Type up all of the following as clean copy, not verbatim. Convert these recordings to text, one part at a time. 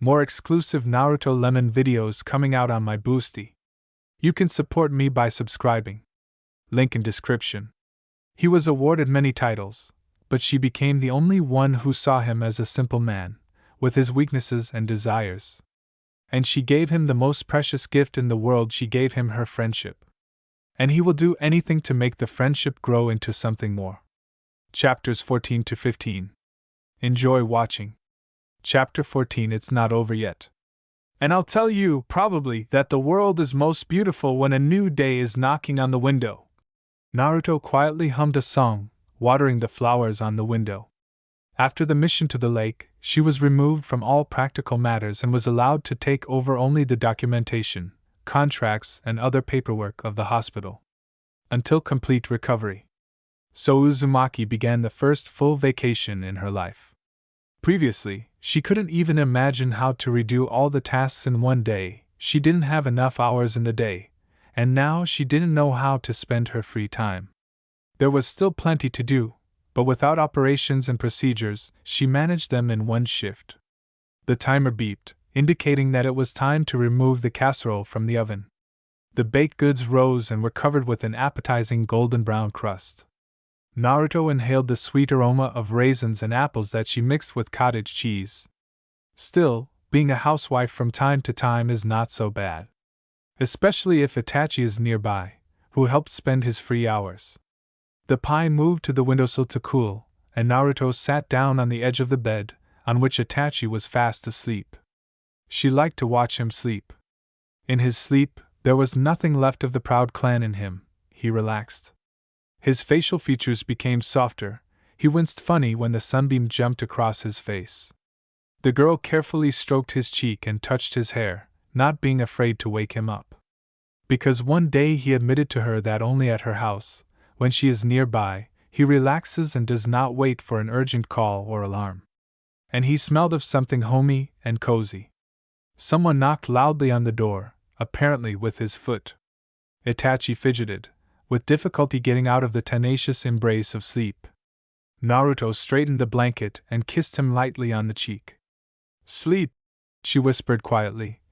More exclusive Naruto Lemon videos coming out on my Boosty. You can support me by subscribing. Link in description. He was awarded many titles, but she became the only one who saw him as a simple man, with his weaknesses and desires. And she gave him the most precious gift in the world. She gave him her friendship. And he will do anything to make the friendship grow into something more. Chapters 14 to 15. Enjoy watching. Chapter 14. It's not over yet. And I'll tell you, probably, that the world is most beautiful when a new day is knocking on the window. Naruto quietly hummed a song, watering the flowers on the window. After the mission to the lake, she was removed from all practical matters and was allowed to take over only the documentation, contracts, and other paperwork of the hospital. Until complete recovery. So Uzumaki began the first full vacation in her life. Previously, she couldn't even imagine how to redo all the tasks in one day. She didn't have enough hours in the day, and now she didn't know how to spend her free time. There was still plenty to do, but without operations and procedures, she managed them in one shift. The timer beeped, indicating that it was time to remove the casserole from the oven. The baked goods rose and were covered with an appetizing golden brown crust. Naruto inhaled the sweet aroma of raisins and apples that she mixed with cottage cheese. Still, being a housewife from time to time is not so bad. Especially if Itachi is nearby, who helped spend his free hours. The pie moved to the windowsill to cool, and Naruto sat down on the edge of the bed, on which Itachi was fast asleep. She liked to watch him sleep. In his sleep, there was nothing left of the proud clan in him. He relaxed. His facial features became softer. He winced funny when the sunbeam jumped across his face. The girl carefully stroked his cheek and touched his hair, not being afraid to wake him up. Because one day he admitted to her that only at her house, when she is nearby, he relaxes and does not wait for an urgent call or alarm. And he smelled of something homey and cozy. Someone knocked loudly on the door, apparently with his foot. Itachi fidgeted, with difficulty getting out of the tenacious embrace of sleep. Naruto straightened the blanket and kissed him lightly on the cheek. "Sleep," she whispered quietly.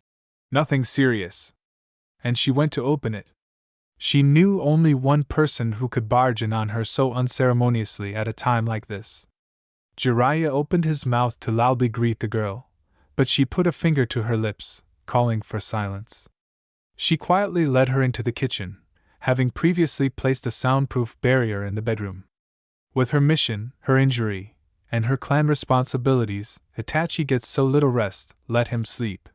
"Nothing serious." And she went to open it. She knew only one person who could barge in on her so unceremoniously at a time like this. Jiraiya opened his mouth to loudly greet the girl, but she put a finger to her lips, calling for silence. She quietly led her into the kitchen, having previously placed a soundproof barrier in the bedroom. With her mission, her injury, and her clan responsibilities, Itachi gets so little rest. Let him sleep.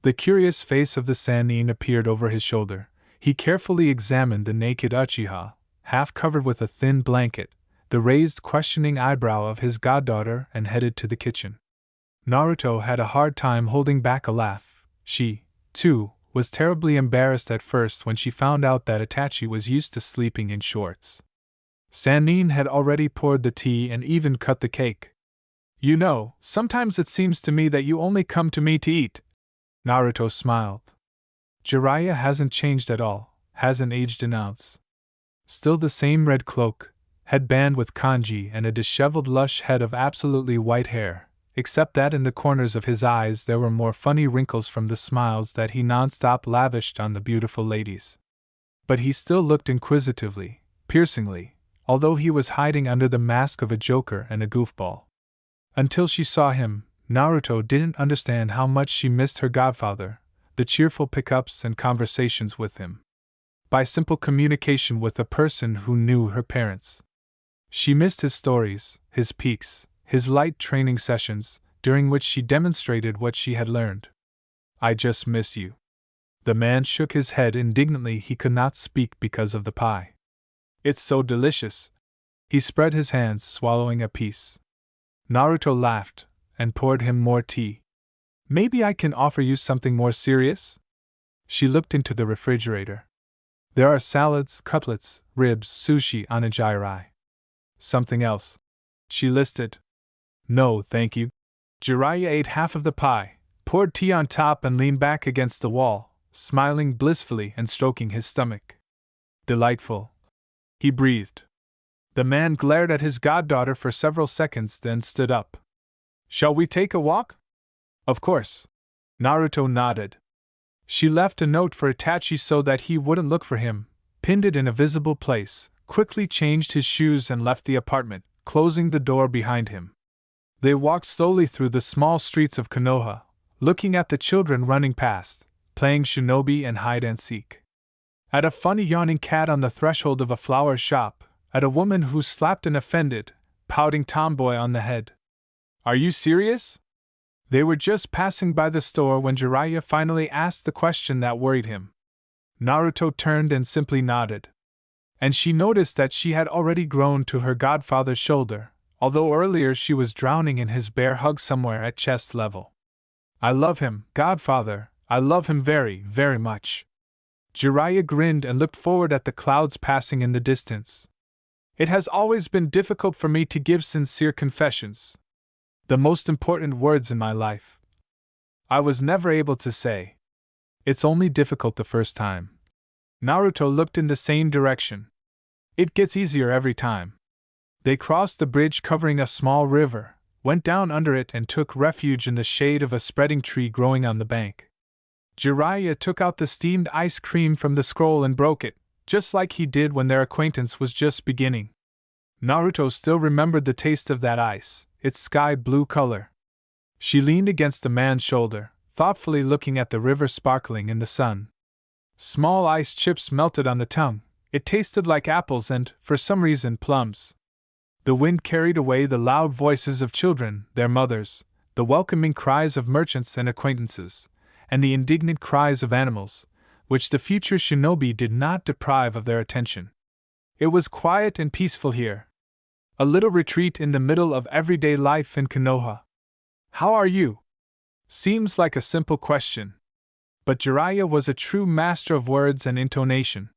The curious face of the Sannin appeared over his shoulder. He carefully examined the naked Uchiha, half covered with a thin blanket, the raised questioning eyebrow of his goddaughter, and headed to the kitchen. Naruto had a hard time holding back a laugh. She, too, was terribly embarrassed at first when she found out that Itachi was used to sleeping in shorts. Sannin had already poured the tea and even cut the cake. "You know, sometimes it seems to me that you only come to me to eat." Naruto smiled. Jiraiya hasn't changed at all, hasn't aged an ounce. Still the same red cloak, headband with kanji and a disheveled lush head of absolutely white hair, except that in the corners of his eyes there were more funny wrinkles from the smiles that he non-stop lavished on the beautiful ladies. But he still looked inquisitively, piercingly, although he was hiding under the mask of a joker and a goofball. Until she saw him, Naruto didn't understand how much she missed her godfather, the cheerful pickups and conversations with him. By simple communication with a person who knew her parents. She missed his stories, his peaks, his light training sessions, during which she demonstrated what she had learned. "I just miss you." The man shook his head indignantly. He could not speak because of the pie. "It's so delicious." He spread his hands, swallowing a piece. Naruto laughed, and poured him more tea. "Maybe I can offer you something more serious?" She looked into the refrigerator. "There are salads, cutlets, ribs, sushi, onigiri." "Something else?" she listed. "No, thank you." Jiraiya ate half of the pie, poured tea on top, and leaned back against the wall, smiling blissfully and stroking his stomach. "Delightful," he breathed. The man glared at his goddaughter for several seconds, then stood up. "Shall we take a walk?" Of course. Naruto nodded. She left a note for Itachi so that he wouldn't look for him, pinned it in a visible place, quickly changed his shoes and left the apartment, closing the door behind him. They walked slowly through the small streets of Konoha, looking at the children running past, playing shinobi and hide-and-seek. At a funny yawning cat on the threshold of a flower shop, at a woman who slapped an offended, pouting tomboy on the head. Are you serious? They were just passing by the store when Jiraiya finally asked the question that worried him. Naruto turned and simply nodded. And she noticed that she had already grown to her godfather's shoulder, although earlier she was drowning in his bear hug somewhere at chest level. I love him, godfather, I love him very, very much. Jiraiya grinned and looked forward at the clouds passing in the distance. It has always been difficult for me to give sincere confessions. The most important words in my life. I was never able to say. It's only difficult the first time. Naruto looked in the same direction. It gets easier every time. They crossed the bridge covering a small river, went down under it and took refuge in the shade of a spreading tree growing on the bank. Jiraiya took out the steamed ice cream from the scroll and broke it, just like he did when their acquaintance was just beginning. Naruto still remembered the taste of that ice, its sky-blue color. She leaned against the man's shoulder, thoughtfully looking at the river sparkling in the sun. Small ice chips melted on the tongue. It tasted like apples and, for some reason, plums. The wind carried away the loud voices of children, their mothers, the welcoming cries of merchants and acquaintances, and the indignant cries of animals, which the future shinobi did not deprive of their attention. It was quiet and peaceful here. A little retreat in the middle of everyday life in Konoha. How are you? Seems like a simple question. But Jiraiya was a true master of words and intonation.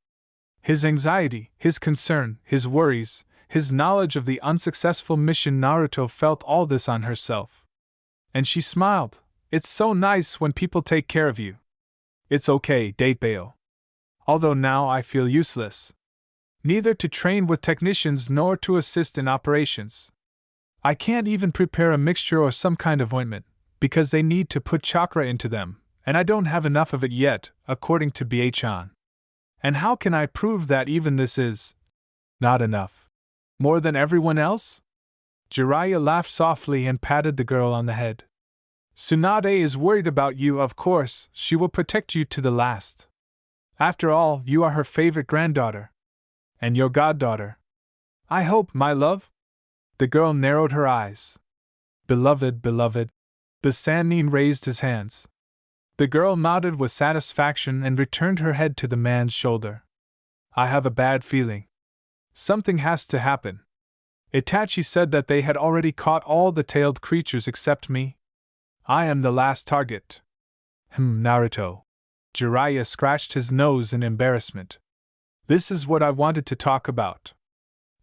His anxiety, his concern, his worries, his knowledge of the unsuccessful mission. Naruto felt all this on herself. And she smiled. It's so nice when people take care of you. It's okay, Datebao. Although now I feel useless. Neither to train with technicians nor to assist in operations. I can't even prepare a mixture or some kind of ointment, because they need to put chakra into them, and I don't have enough of it yet, according to BHon. And how can I prove that even this is not enough? More than everyone else? Jiraiya laughed softly and patted the girl on the head. Tsunade is worried about you, of course, she will protect you to the last. After all, you are her favorite granddaughter. And your goddaughter. I hope, my love? The girl narrowed her eyes. Beloved, beloved. The Sannin raised his hands. The girl nodded with satisfaction and returned her head to the man's shoulder. I have a bad feeling. Something has to happen. Itachi said that they had already caught all the tailed creatures except me. I am the last target. Naruto. Jiraiya scratched his nose in embarrassment. This is what I wanted to talk about.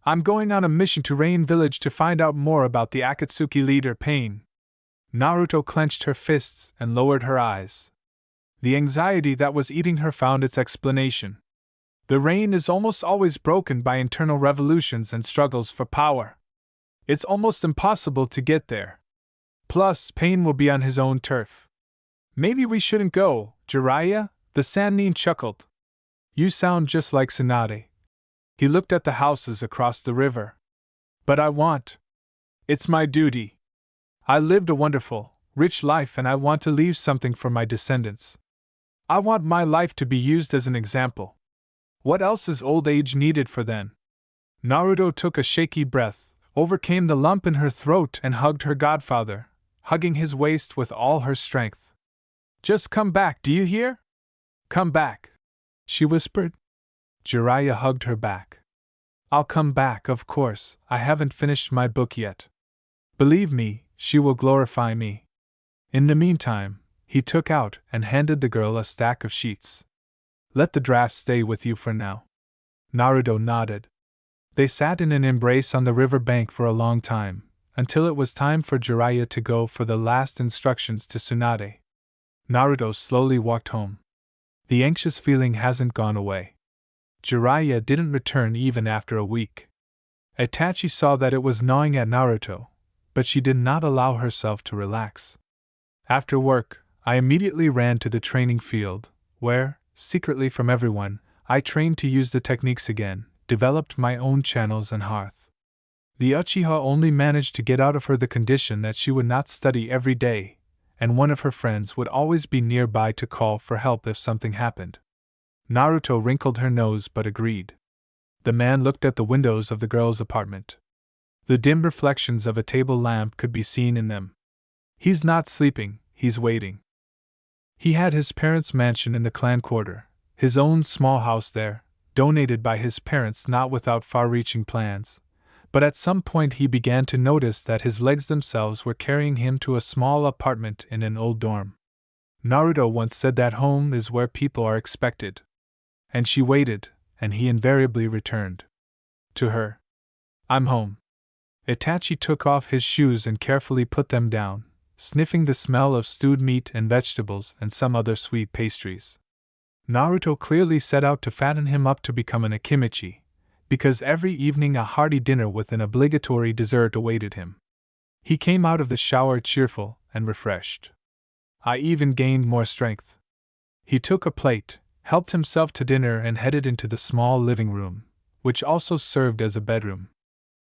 I'm going on a mission to Rain Village to find out more about the Akatsuki leader Pain. Naruto clenched her fists and lowered her eyes. The anxiety that was eating her found its explanation. The Rain is almost always broken by internal revolutions and struggles for power. It's almost impossible to get there. Plus, Pain will be on his own turf. Maybe we shouldn't go, Jiraiya, the Sannin chuckled. You sound just like Tsunade. He looked at the houses across the river. But I want. It's my duty. I lived a wonderful, rich life and I want to leave something for my descendants. I want my life to be used as an example. What else is old age needed for then? Naruto took a shaky breath, overcame the lump in her throat and hugged her godfather, hugging his waist with all her strength. Just come back, do you hear? Come back, she whispered. Jiraiya hugged her back. I'll come back, of course, I haven't finished my book yet. Believe me, she will glorify me. In the meantime, he took out and handed the girl a stack of sheets. Let the draft stay with you for now. Naruto nodded. They sat in an embrace on the river bank for a long time, until it was time for Jiraiya to go for the last instructions to Tsunade. Naruto slowly walked home. The anxious feeling hasn't gone away. Jiraiya didn't return even after a week. Itachi saw that it was gnawing at Naruto, but she did not allow herself to relax. After work, I immediately ran to the training field, where, secretly from everyone, I trained to use the techniques again, developed my own channels and hearth. The Uchiha only managed to get out of her the condition that she would not study every day, and one of her friends would always be nearby to call for help if something happened. Naruto wrinkled her nose but agreed. The man looked at the windows of the girl's apartment. The dim reflections of a table lamp could be seen in them. He's not sleeping, he's waiting. He had his parents' mansion in the clan quarter, his own small house there, donated by his parents not without far-reaching plans, but at some point he began to notice that his legs themselves were carrying him to a small apartment in an old dorm. Naruto once said that home is where people are expected. And she waited, and he invariably returned. To her. I'm home. Itachi took off his shoes and carefully put them down, sniffing the smell of stewed meat and vegetables and some other sweet pastries. Naruto clearly set out to fatten him up to become an Akimichi, because every evening a hearty dinner with an obligatory dessert awaited him. He came out of the shower cheerful and refreshed. I even gained more strength. He took a plate, helped himself to dinner and headed into the small living room, which also served as a bedroom.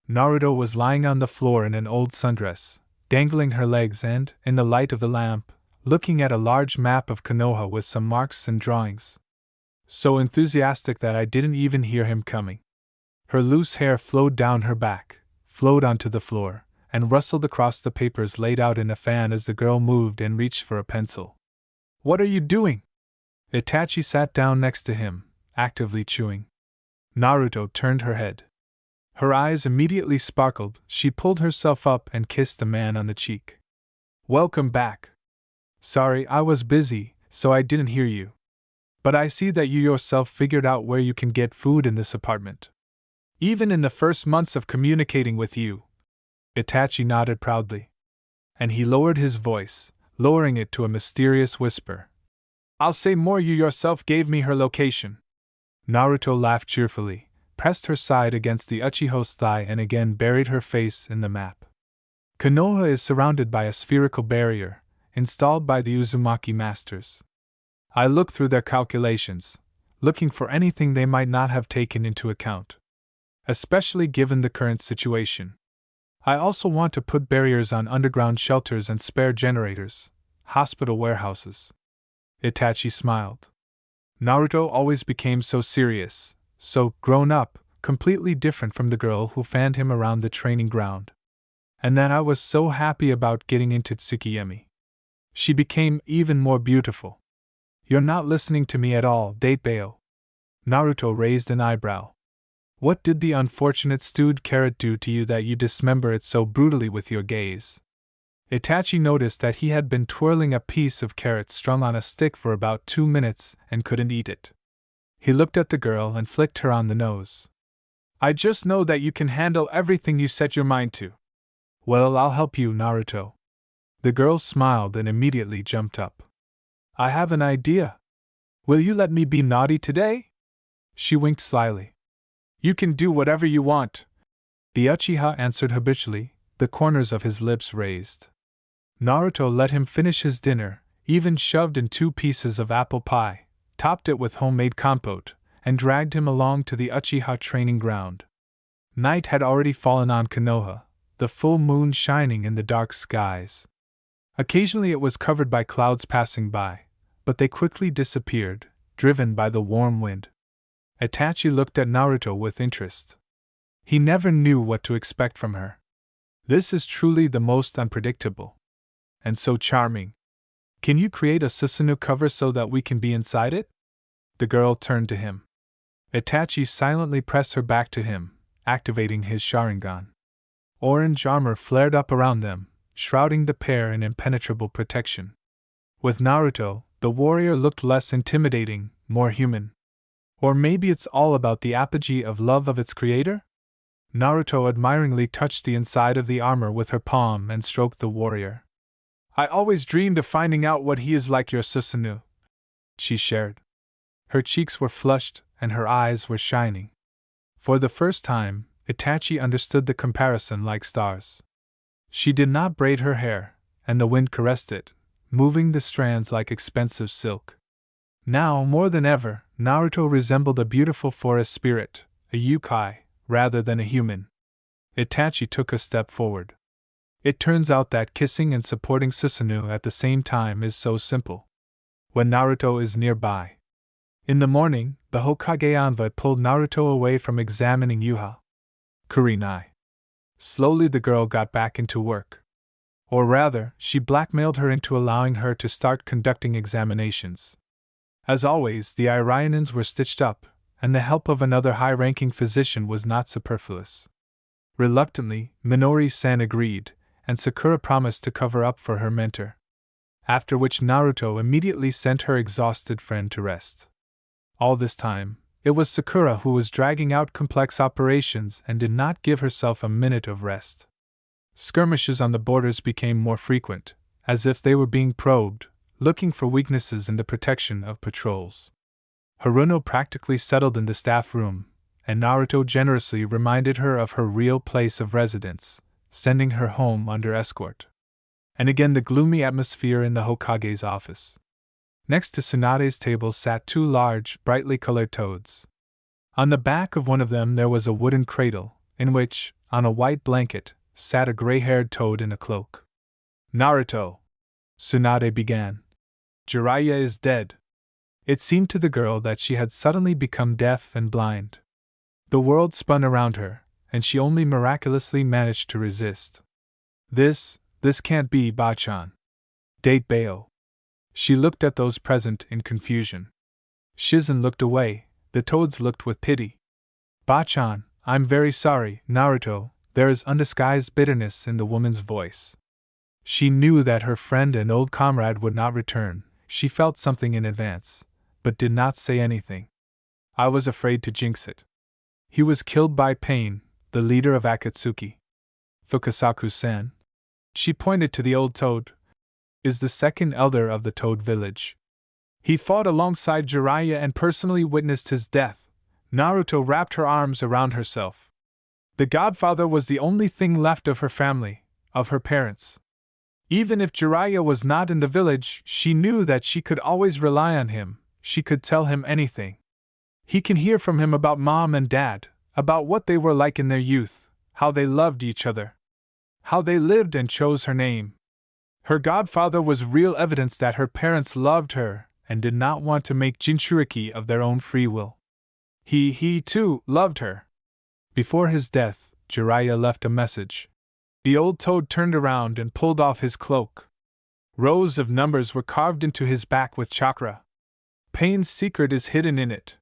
Naruto was lying on the floor in an old sundress, dangling her legs and, in the light of the lamp, looking at a large map of Konoha with some marks and drawings. So enthusiastic that I didn't even hear him coming. Her loose hair flowed down her back, flowed onto the floor, and rustled across the papers laid out in a fan as the girl moved and reached for a pencil. What are you doing? Itachi sat down next to him, actively chewing. Naruto turned her head. Her eyes immediately sparkled. She pulled herself up and kissed the man on the cheek. Welcome back. Sorry, I was busy, so I didn't hear you. But I see that you yourself figured out where you can get food in this apartment. Even in the first months of communicating with you. Itachi nodded proudly. And he lowered his voice, lowering it to a mysterious whisper. I'll say more, you yourself gave me her location. Naruto laughed cheerfully, pressed her side against the Uchiha's thigh and again buried her face in the map. Konoha is surrounded by a spherical barrier, installed by the Uzumaki masters. I looked through their calculations, looking for anything they might not have taken into account. Especially given the current situation. I also want to put barriers on underground shelters and spare generators, hospital warehouses. Itachi smiled. Naruto always became so serious, so grown up, completely different from the girl who fanned him around the training ground. And then I was so happy about getting into Tsukiyami. She became even more beautiful. You're not listening to me at all, Datebao. Naruto raised an eyebrow. What did the unfortunate stewed carrot do to you that you dismember it so brutally with your gaze? Itachi noticed that he had been twirling a piece of carrot strung on a stick for about 2 minutes and couldn't eat it. He looked at the girl and flicked her on the nose. I just know that you can handle everything you set your mind to. Well, I'll help you, Naruto. The girl smiled and immediately jumped up. I have an idea. Will you let me be naughty today? She winked slyly. You can do whatever you want. The Uchiha answered habitually, the corners of his lips raised. Naruto let him finish his dinner, even shoved in 2 pieces of apple pie, topped it with homemade compote, and dragged him along to the Uchiha training ground. Night had already fallen on Konoha, the full moon shining in the dark skies. Occasionally it was covered by clouds passing by, but they quickly disappeared, driven by the warm wind. Itachi looked at Naruto with interest. He never knew what to expect from her. This is truly the most unpredictable. And so charming. Can you create a Susanoo cover so that we can be inside it? The girl turned to him. Itachi silently pressed her back to him, activating his Sharingan. Orange armor flared up around them, shrouding the pair in impenetrable protection. With Naruto, the warrior looked less intimidating, more human. Or maybe it's all about the apogee of love of its creator? Naruto admiringly touched the inside of the armor with her palm and stroked the warrior. I always dreamed of finding out what he is like, your Susanoo. She shared. Her cheeks were flushed and her eyes were shining. For the first time, Itachi understood the comparison like stars. She did not braid her hair, and the wind caressed it, moving the strands like expensive silk. Now, more than ever, Naruto resembled a beautiful forest spirit, a yokai, rather than a human. Itachi took a step forward. It turns out that kissing and supporting Susanoo at the same time is so simple. When Naruto is nearby. In the morning, the Hokage Anva pulled Naruto away from examining Yuha. Kurenai. Slowly the girl got back into work. Or rather, she blackmailed her into allowing her to start conducting examinations. As always, the Iranians were stitched up, and the help of another high-ranking physician was not superfluous. Reluctantly, Minori-san agreed, and Sakura promised to cover up for her mentor. After which Naruto immediately sent her exhausted friend to rest. All this time, it was Sakura who was dragging out complex operations and did not give herself a minute of rest. Skirmishes on the borders became more frequent, as if they were being probed, looking for weaknesses in the protection of patrols. Haruno practically settled in the staff room, and Naruto generously reminded her of her real place of residence, sending her home under escort. And again the gloomy atmosphere in the Hokage's office. Next to Tsunade's table sat two large, brightly colored toads. On the back of one of them there was a wooden cradle, in which, on a white blanket, sat a gray-haired toad in a cloak. Naruto, Tsunade began. Jiraiya is dead. It seemed to the girl that she had suddenly become deaf and blind. The world spun around her, and she only miraculously managed to resist. This can't be Bachan. Date Bayo. She looked at those present in confusion. Shizen looked away, the toads looked with pity. Bachan, I'm very sorry, Naruto, there is undisguised bitterness in the woman's voice. She knew that her friend and old comrade would not return, she felt something in advance, but did not say anything. I was afraid to jinx it. He was killed by Pain, the leader of Akatsuki. Fukasaku-san. She pointed to the old toad. Is the second elder of the Toad village. He fought alongside Jiraiya and personally witnessed his death. Naruto wrapped her arms around herself. The godfather was the only thing left of her family, of her parents. Even if Jiraiya was not in the village, she knew that she could always rely on him, she could tell him anything. He can hear from him about mom and dad, about what they were like in their youth, how they loved each other, how they lived and chose her name. Her godfather was real evidence that her parents loved her and did not want to make Jinchuriki of their own free will. He too, loved her. Before his death, Jiraiya left a message. The old toad turned around and pulled off his cloak. Rows of numbers were carved into his back with chakra. Pain's secret is hidden in it.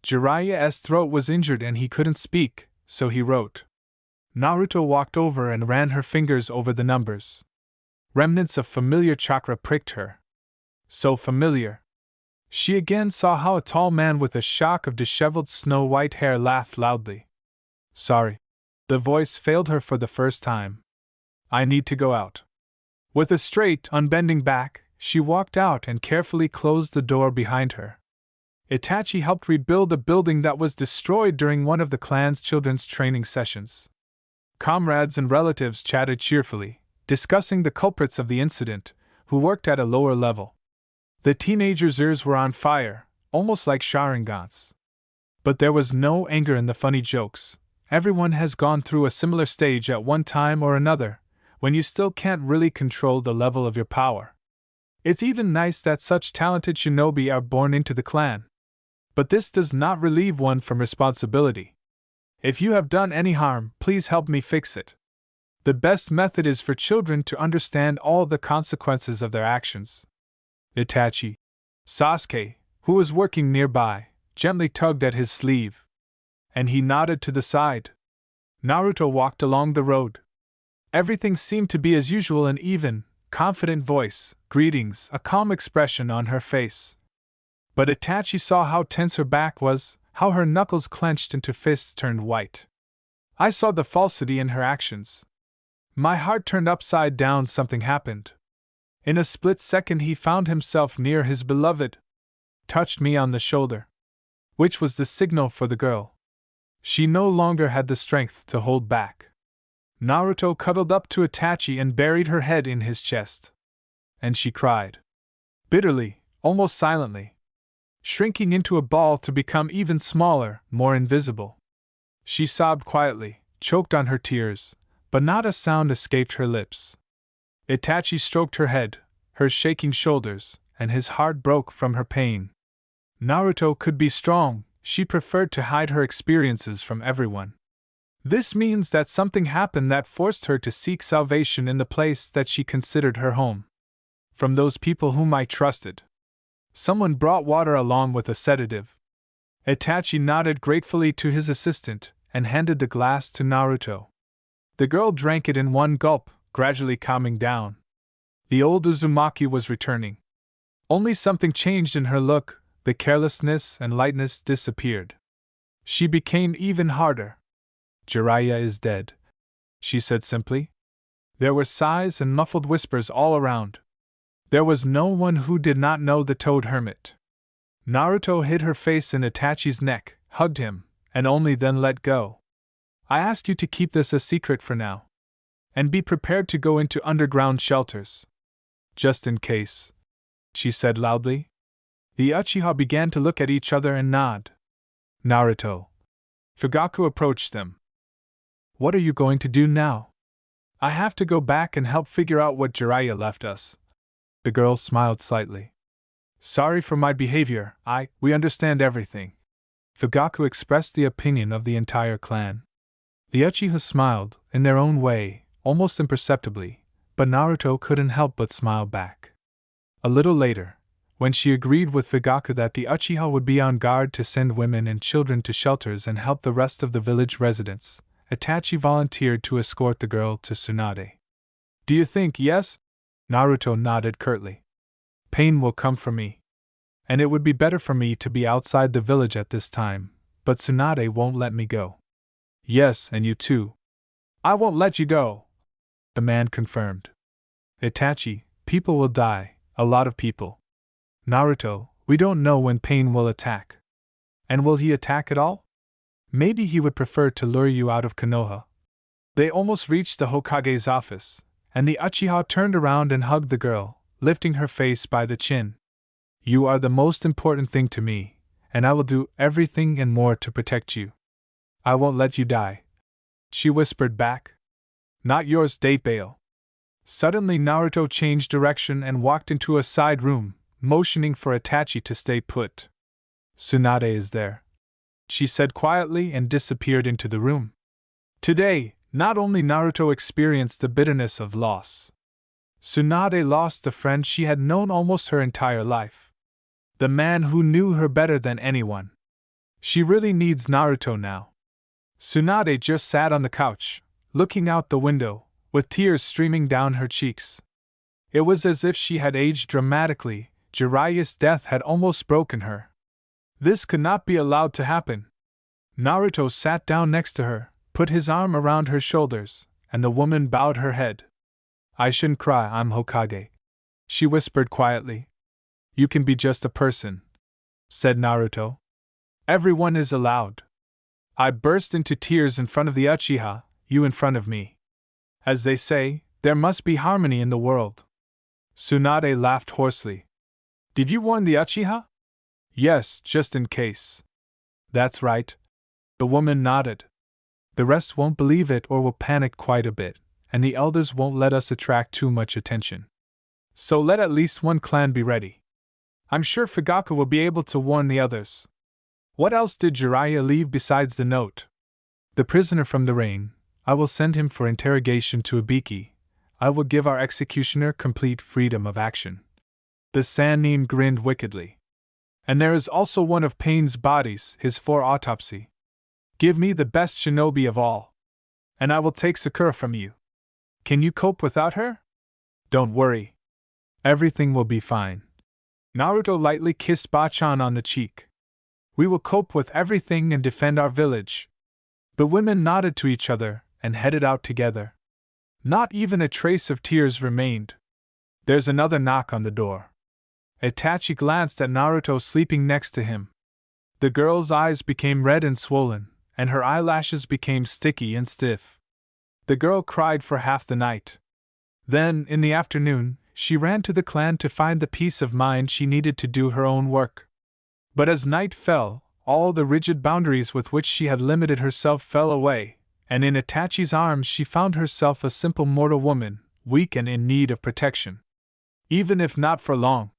Jiraiya's throat was injured and he couldn't speak, so he wrote. Naruto walked over and ran her fingers over the numbers. Remnants of familiar chakra pricked her. So familiar. She again saw how a tall man with a shock of disheveled snow-white hair laughed loudly. Sorry. The voice failed her for the first time. I need to go out. With a straight, unbending back, she walked out and carefully closed the door behind her. Itachi helped rebuild a building that was destroyed during one of the clan's children's training sessions. Comrades and relatives chatted cheerfully, discussing the culprits of the incident, who worked at a lower level. The teenagers' ears were on fire, almost like Sharingans. But there was no anger in the funny jokes. Everyone has gone through a similar stage at one time or another, when you still can't really control the level of your power. It's even nice that such talented shinobi are born into the clan. But this does not relieve one from responsibility. If you have done any harm, please help me fix it. The best method is for children to understand all the consequences of their actions. Itachi. Sasuke, who was working nearby, gently tugged at his sleeve. And he nodded to the side. Naruto walked along the road. Everything seemed to be as usual, an even, confident voice, greetings, a calm expression on her face. But Itachi saw how tense her back was, how her knuckles clenched into fists turned white. I saw the falsity in her actions. My heart turned upside down. Something happened. In a split second he found himself near his beloved. Touched me on the shoulder. Which was the signal for the girl. She no longer had the strength to hold back. Naruto cuddled up to Itachi and buried her head in his chest. and she cried. Bitterly, almost silently. Shrinking into a ball to become even smaller, more invisible. She sobbed quietly, choked on her tears, but not a sound escaped her lips. Itachi stroked her head, her shaking shoulders, and his heart broke from her pain. Naruto could be strong, she preferred to hide her experiences from everyone. This means that something happened that forced her to seek salvation in the place that she considered her home. From those people whom I trusted. Someone brought water along with a sedative. Itachi nodded gratefully to his assistant and handed the glass to Naruto. The girl drank it in one gulp, gradually calming down. The old Uzumaki was returning. Only something changed in her look, the carelessness and lightness disappeared. She became even harder. Jiraiya is dead, she said simply. There were sighs and muffled whispers all around. There was no one who did not know the Toad Hermit. Naruto hid her face in Itachi's neck, hugged him, and only then let go. I ask you to keep this a secret for now. And be prepared to go into underground shelters. Just in case, she said loudly. The Uchiha began to look at each other and nod. Naruto. Fugaku approached them. What are you going to do now? I have to go back and help figure out what Jiraiya left us. The girl smiled slightly. Sorry for my behavior, we understand everything. Fugaku expressed the opinion of the entire clan. The Uchiha smiled, in their own way, almost imperceptibly, but Naruto couldn't help but smile back. A little later, when she agreed with Fugaku that the Uchiha would be on guard to send women and children to shelters and help the rest of the village residents, Itachi volunteered to escort the girl to Tsunade. Do you think yes? Naruto nodded curtly. Pain will come for me. And it would be better for me to be outside the village at this time, but Tsunade won't let me go. Yes, and you too. I won't let you go, the man confirmed. Itachi, people will die, a lot of people. Naruto, we don't know when pain will attack. And will he attack at all? Maybe he would prefer to lure you out of Konoha. They almost reached the Hokage's office, and the Uchiha turned around and hugged the girl, lifting her face by the chin. You are the most important thing to me, and I will do everything and more to protect you. I won't let you die, she whispered back. Not yours, Datebail. Suddenly Naruto changed direction and walked into a side room, motioning for Itachi to stay put. Tsunade is there, she said quietly and disappeared into the room. Today, not only Naruto experienced the bitterness of loss. Tsunade lost the friend she had known almost her entire life. The man who knew her better than anyone. She really needs Naruto now. Tsunade just sat on the couch, looking out the window, with tears streaming down her cheeks. It was as if she had aged dramatically. Jiraiya's death had almost broken her. This could not be allowed to happen. Naruto sat down next to her, put his arm around her shoulders, and the woman bowed her head. I shouldn't cry, I'm Hokage, she whispered quietly. You can be just a person, said Naruto. Everyone is allowed. I burst into tears in front of the Uchiha, you in front of me. As they say, there must be harmony in the world. Tsunade laughed hoarsely. Did you warn the Uchiha? Yes, just in case. That's right. The woman nodded. The rest won't believe it or will panic quite a bit, and the elders won't let us attract too much attention. So let at least one clan be ready. I'm sure Fugaku will be able to warn the others. What else did Jiraiya leave besides the note? The prisoner from the rain. I will send him for interrogation to Ibiki. I will give our executioner complete freedom of action. The Sannin grinned wickedly. And there is also one of Pain's bodies, his for autopsy. Give me the best shinobi of all. And I will take Sakura from you. Can you cope without her? Don't worry. Everything will be fine. Naruto lightly kissed Bachan on the cheek. We will cope with everything and defend our village. The women nodded to each other and headed out together. Not even a trace of tears remained. There's another knock on the door. Itachi glanced at Naruto sleeping next to him. The girl's eyes became red and swollen, and her eyelashes became sticky and stiff. The girl cried for half the night. Then, in the afternoon, she ran to the clan to find the peace of mind she needed to do her own work. But as night fell, all the rigid boundaries with which she had limited herself fell away, and in Itachi's arms she found herself a simple mortal woman, weak and in need of protection. Even if not for long.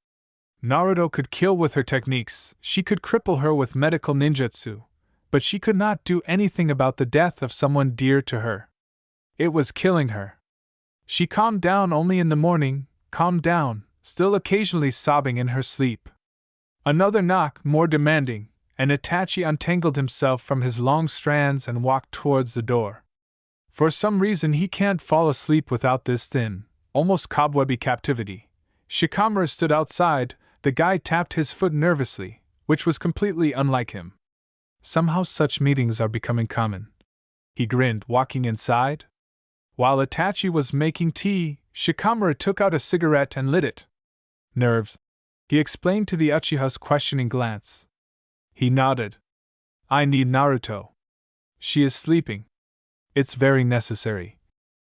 Naruto could kill with her techniques, she could cripple her with medical ninjutsu, but she could not do anything about the death of someone dear to her. It was killing her. She calmed down only in the morning, calmed down, still occasionally sobbing in her sleep. Another knock, more demanding, and Itachi untangled himself from his long strands and walked towards the door. For some reason he can't fall asleep without this thin, almost cobwebby captivity. Shikamaru stood outside. The guy tapped his foot nervously, which was completely unlike him. Somehow such meetings are becoming common. He grinned, walking inside. While Itachi was making tea, Shikamaru took out a cigarette and lit it. Nerves, he explained to the Uchiha's questioning glance. He nodded. I need Naruto. She is sleeping. It's very necessary.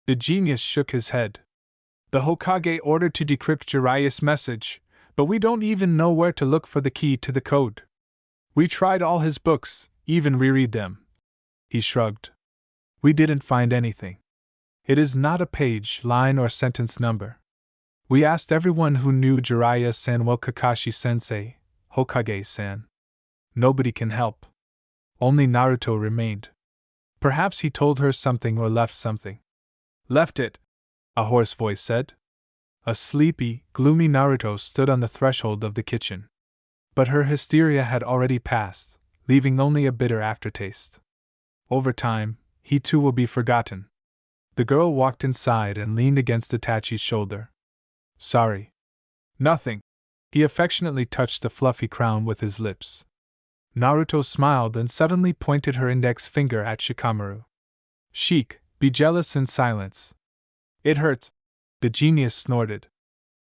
The genius shook his head. The Hokage ordered to decrypt Jiraiya's message, but we don't even know where to look for the key to the code. We tried all his books, even reread them. He shrugged. We didn't find anything. It is not a page, line, or sentence number. We asked everyone who knew Jiraiya-san, well, Kakashi-sensei, Hokage-san. Nobody can help. Only Naruto remained. Perhaps he told her something or left something. Left it, a hoarse voice said. A sleepy, gloomy Naruto stood on the threshold of the kitchen. But her hysteria had already passed, leaving only a bitter aftertaste. Over time, he too will be forgotten. The girl walked inside and leaned against Itachi's shoulder. Sorry. Nothing. He affectionately touched the fluffy crown with his lips. Naruto smiled and suddenly pointed her index finger at Shikamaru. Sheik, be jealous in silence. It hurts. The genius snorted.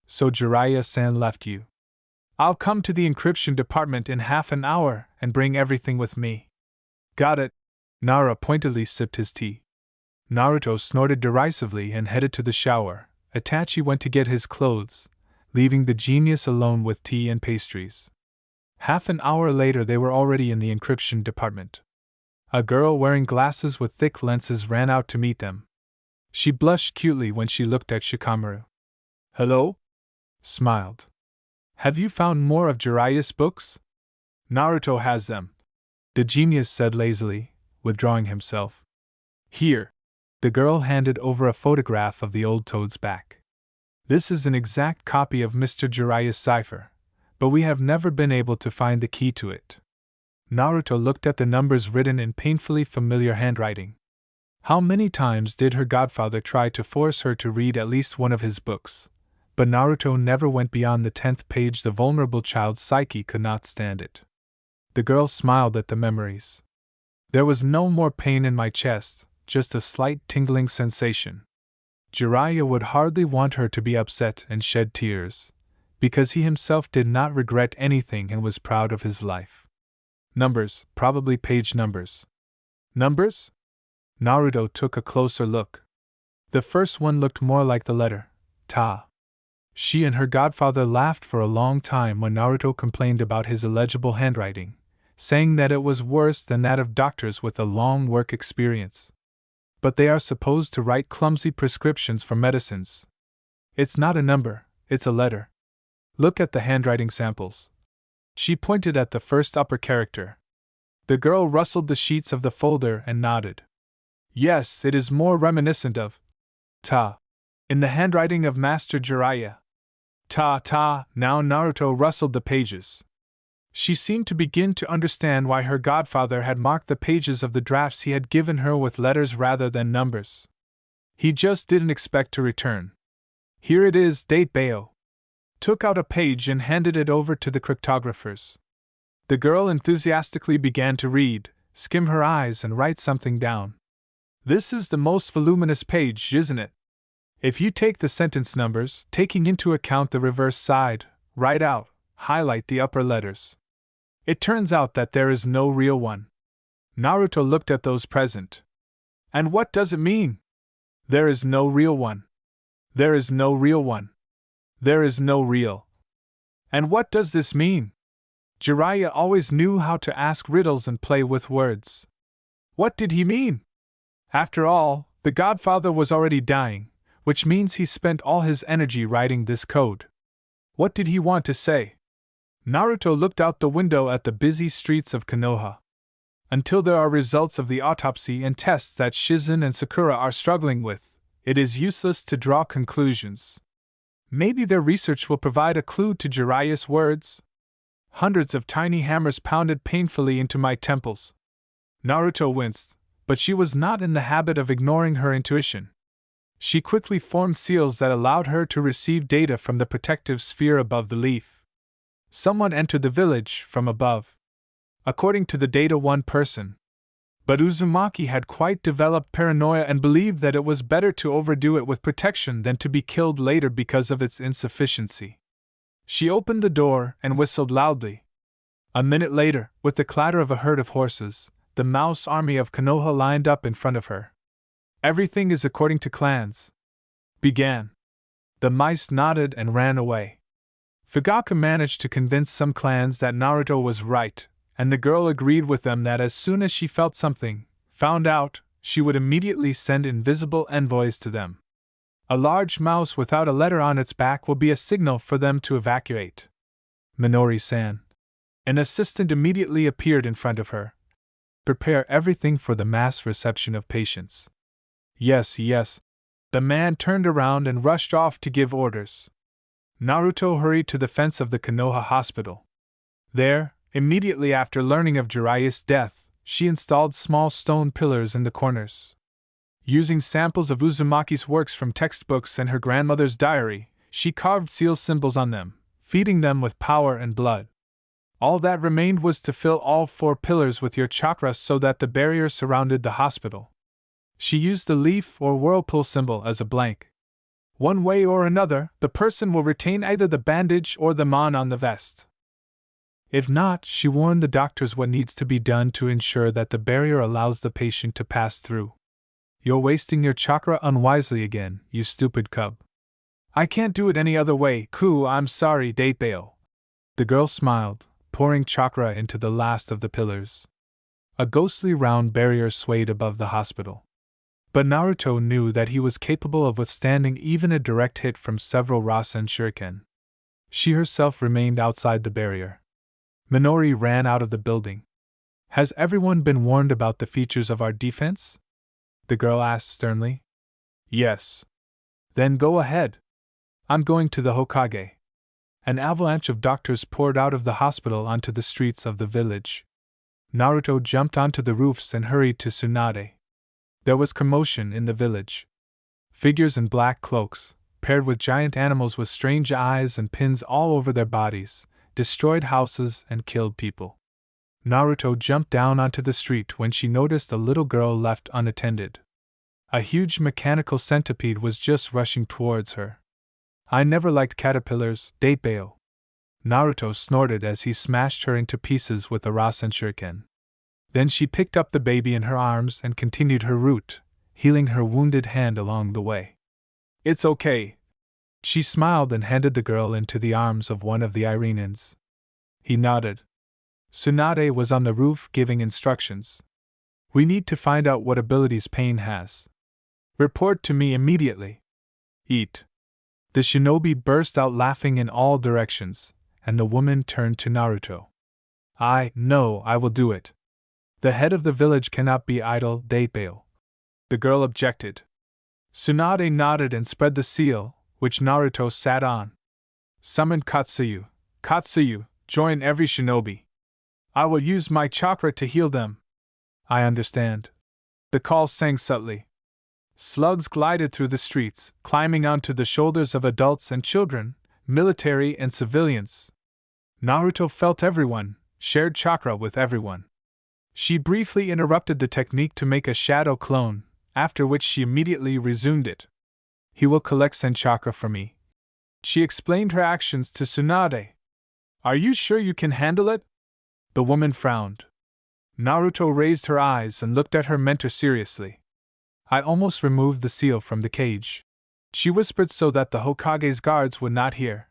So Jiraiya-san left you. I'll come to the encryption department in half an hour and bring everything with me. Got it. Nara pointedly sipped his tea. Naruto snorted derisively and headed to the shower. Itachi went to get his clothes, leaving the genius alone with tea and pastries. Half an hour later they were already in the encryption department. A girl wearing glasses with thick lenses ran out to meet them. She blushed cutely when she looked at Shikamaru. Hello? Smiled. Have you found more of Jiraiya's books? Naruto has them. The genius said lazily, withdrawing himself. Here. The girl handed over a photograph of the old toad's back. This is an exact copy of Mr. Jiraiya's cipher, but we have never been able to find the key to it. Naruto looked at the numbers written in painfully familiar handwriting. How many times did her godfather try to force her to read at least one of his books? But Naruto never went beyond the 10th page. The vulnerable child's psyche could not stand it. The girl smiled at the memories. There was no more pain in my chest, just a slight tingling sensation. Jiraiya would hardly want her to be upset and shed tears, because he himself did not regret anything and was proud of his life. Numbers, probably page numbers. Numbers? Naruto took a closer look. The first one looked more like the letter Ta. She and her godfather laughed for a long time when Naruto complained about his illegible handwriting, saying that it was worse than that of doctors with a long work experience. But they are supposed to write clumsy prescriptions for medicines. It's not a number, it's a letter. Look at the handwriting samples. She pointed at the first upper character. The girl rustled the sheets of the folder and nodded. Yes, it is more reminiscent of Ta, in the handwriting of Master Jiraiya. Ta. Now Naruto rustled the pages. She seemed to begin to understand why her godfather had marked the pages of the drafts he had given her with letters rather than numbers. He just didn't expect to return. Here it is, date Bayo. Took out a page and handed it over to the cryptographers. The girl enthusiastically began to read, skim her eyes and write something down. This is the most voluminous page, isn't it? If you take the sentence numbers, taking into account the reverse side, write out, highlight the upper letters. It turns out that there is no real one. Naruto looked at those present. And what does it mean? There is no real one. There is no real one. There is no real. And what does this mean? Jiraiya always knew how to ask riddles and play with words. What did he mean? After all, the Godfather was already dying, which means he spent all his energy writing this code. What did he want to say? Naruto looked out the window at the busy streets of Konoha. Until there are results of the autopsy and tests that Shizen and Sakura are struggling with, it is useless to draw conclusions. Maybe their research will provide a clue to Jiraiya's words. Hundreds of tiny hammers pounded painfully into my temples. Naruto winced, but she was not in the habit of ignoring her intuition. She quickly formed seals that allowed her to receive data from the protective sphere above the leaf. Someone entered the village from above. According to the data, one person. But Uzumaki had quite developed paranoia and believed that it was better to overdo it with protection than to be killed later because of its insufficiency. She opened the door and whistled loudly. A minute later, with the clatter of a herd of horses, the mouse army of Konoha lined up in front of her. Everything is according to clans. Began. The mice nodded and ran away. Fugaku managed to convince some clans that Naruto was right, and the girl agreed with them that as soon as she felt something, found out, she would immediately send invisible envoys to them. A large mouse without a letter on its back will be a signal for them to evacuate. Minori-san. An assistant immediately appeared in front of her. Prepare everything for the mass reception of patients. Yes, yes. The man turned around and rushed off to give orders. Naruto hurried to the fence of the Konoha hospital. There, immediately after learning of Jiraiya's death, she installed small stone pillars in the corners. Using samples of Uzumaki's works from textbooks and her grandmother's diary, she carved seal symbols on them, feeding them with power and blood. All that remained was to fill all 4 pillars with your chakra so that the barrier surrounded the hospital. She used the leaf or whirlpool symbol as a blank. One way or another, the person will retain either the bandage or the mon on the vest. If not, she warned the doctors what needs to be done to ensure that the barrier allows the patient to pass through. You're wasting your chakra unwisely again, you stupid cub. I can't do it any other way, I'm sorry, Datebale. The girl smiled, pouring chakra into the last of the pillars. A ghostly round barrier swayed above the hospital. But Naruto knew that he was capable of withstanding even a direct hit from several Rasen shuriken. She herself remained outside the barrier. Minori ran out of the building. Has everyone been warned about the features of our defense? The girl asked sternly. Yes. Then go ahead. I'm going to the Hokage. An avalanche of doctors poured out of the hospital onto the streets of the village. Naruto jumped onto the roofs and hurried to Tsunade. There was commotion in the village. Figures in black cloaks, paired with giant animals with strange eyes and pins all over their bodies, destroyed houses and killed people. Naruto jumped down onto the street when she noticed a little girl left unattended. A huge mechanical centipede was just rushing towards her. I never liked caterpillars, Datebale. Naruto snorted as he smashed her into pieces with a Rasen shuriken. Then she picked up the baby in her arms and continued her route, healing her wounded hand along the way. It's okay. She smiled and handed the girl into the arms of one of the Irenans. He nodded. Tsunade was on the roof giving instructions. We need to find out what abilities Pain has. Report to me immediately. Eat. The shinobi burst out laughing in all directions, and the woman turned to Naruto. No, I will do it. The head of the village cannot be idle, Datebale. The girl objected. Tsunade nodded and spread the seal, which Naruto sat on. Summon Katsuyu. Katsuyu, join every shinobi. I will use my chakra to heal them. I understand. The call sang subtly. Slugs glided through the streets, climbing onto the shoulders of adults and children, military and civilians. Naruto felt everyone, shared chakra with everyone. She briefly interrupted the technique to make a shadow clone, after which she immediately resumed it. He will collect Sen chakra for me. She explained her actions to Tsunade. Are you sure you can handle it? The woman frowned. Naruto raised her eyes and looked at her mentor seriously. I almost removed the seal from the cage. She whispered so that the Hokage's guards would not hear.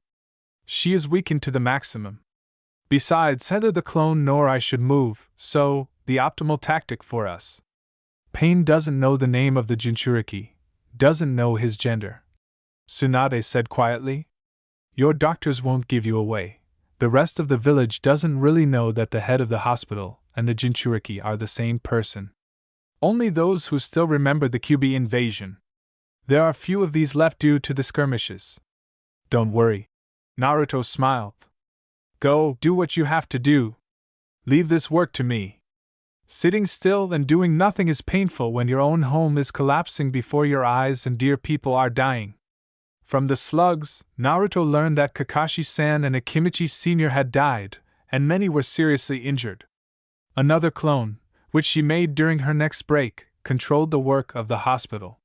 She is weakened to the maximum. Besides, neither the clone nor I should move, so, the optimal tactic for us. Pain doesn't know the name of the Jinchuriki, doesn't know his gender. Tsunade said quietly. Your doctors won't give you away. The rest of the village doesn't really know that the head of the hospital and the Jinchuriki are the same person. Only those who still remember the Kyuubi invasion. There are few of these left due to the skirmishes. Don't worry. Naruto smiled. Go, do what you have to do. Leave this work to me. Sitting still and doing nothing is painful when your own home is collapsing before your eyes and dear people are dying. From the slugs, Naruto learned that Kakashi-san and Akimichi Sr. had died, and many were seriously injured. Another clone, which she made during her next break, controlled the work of the hospital.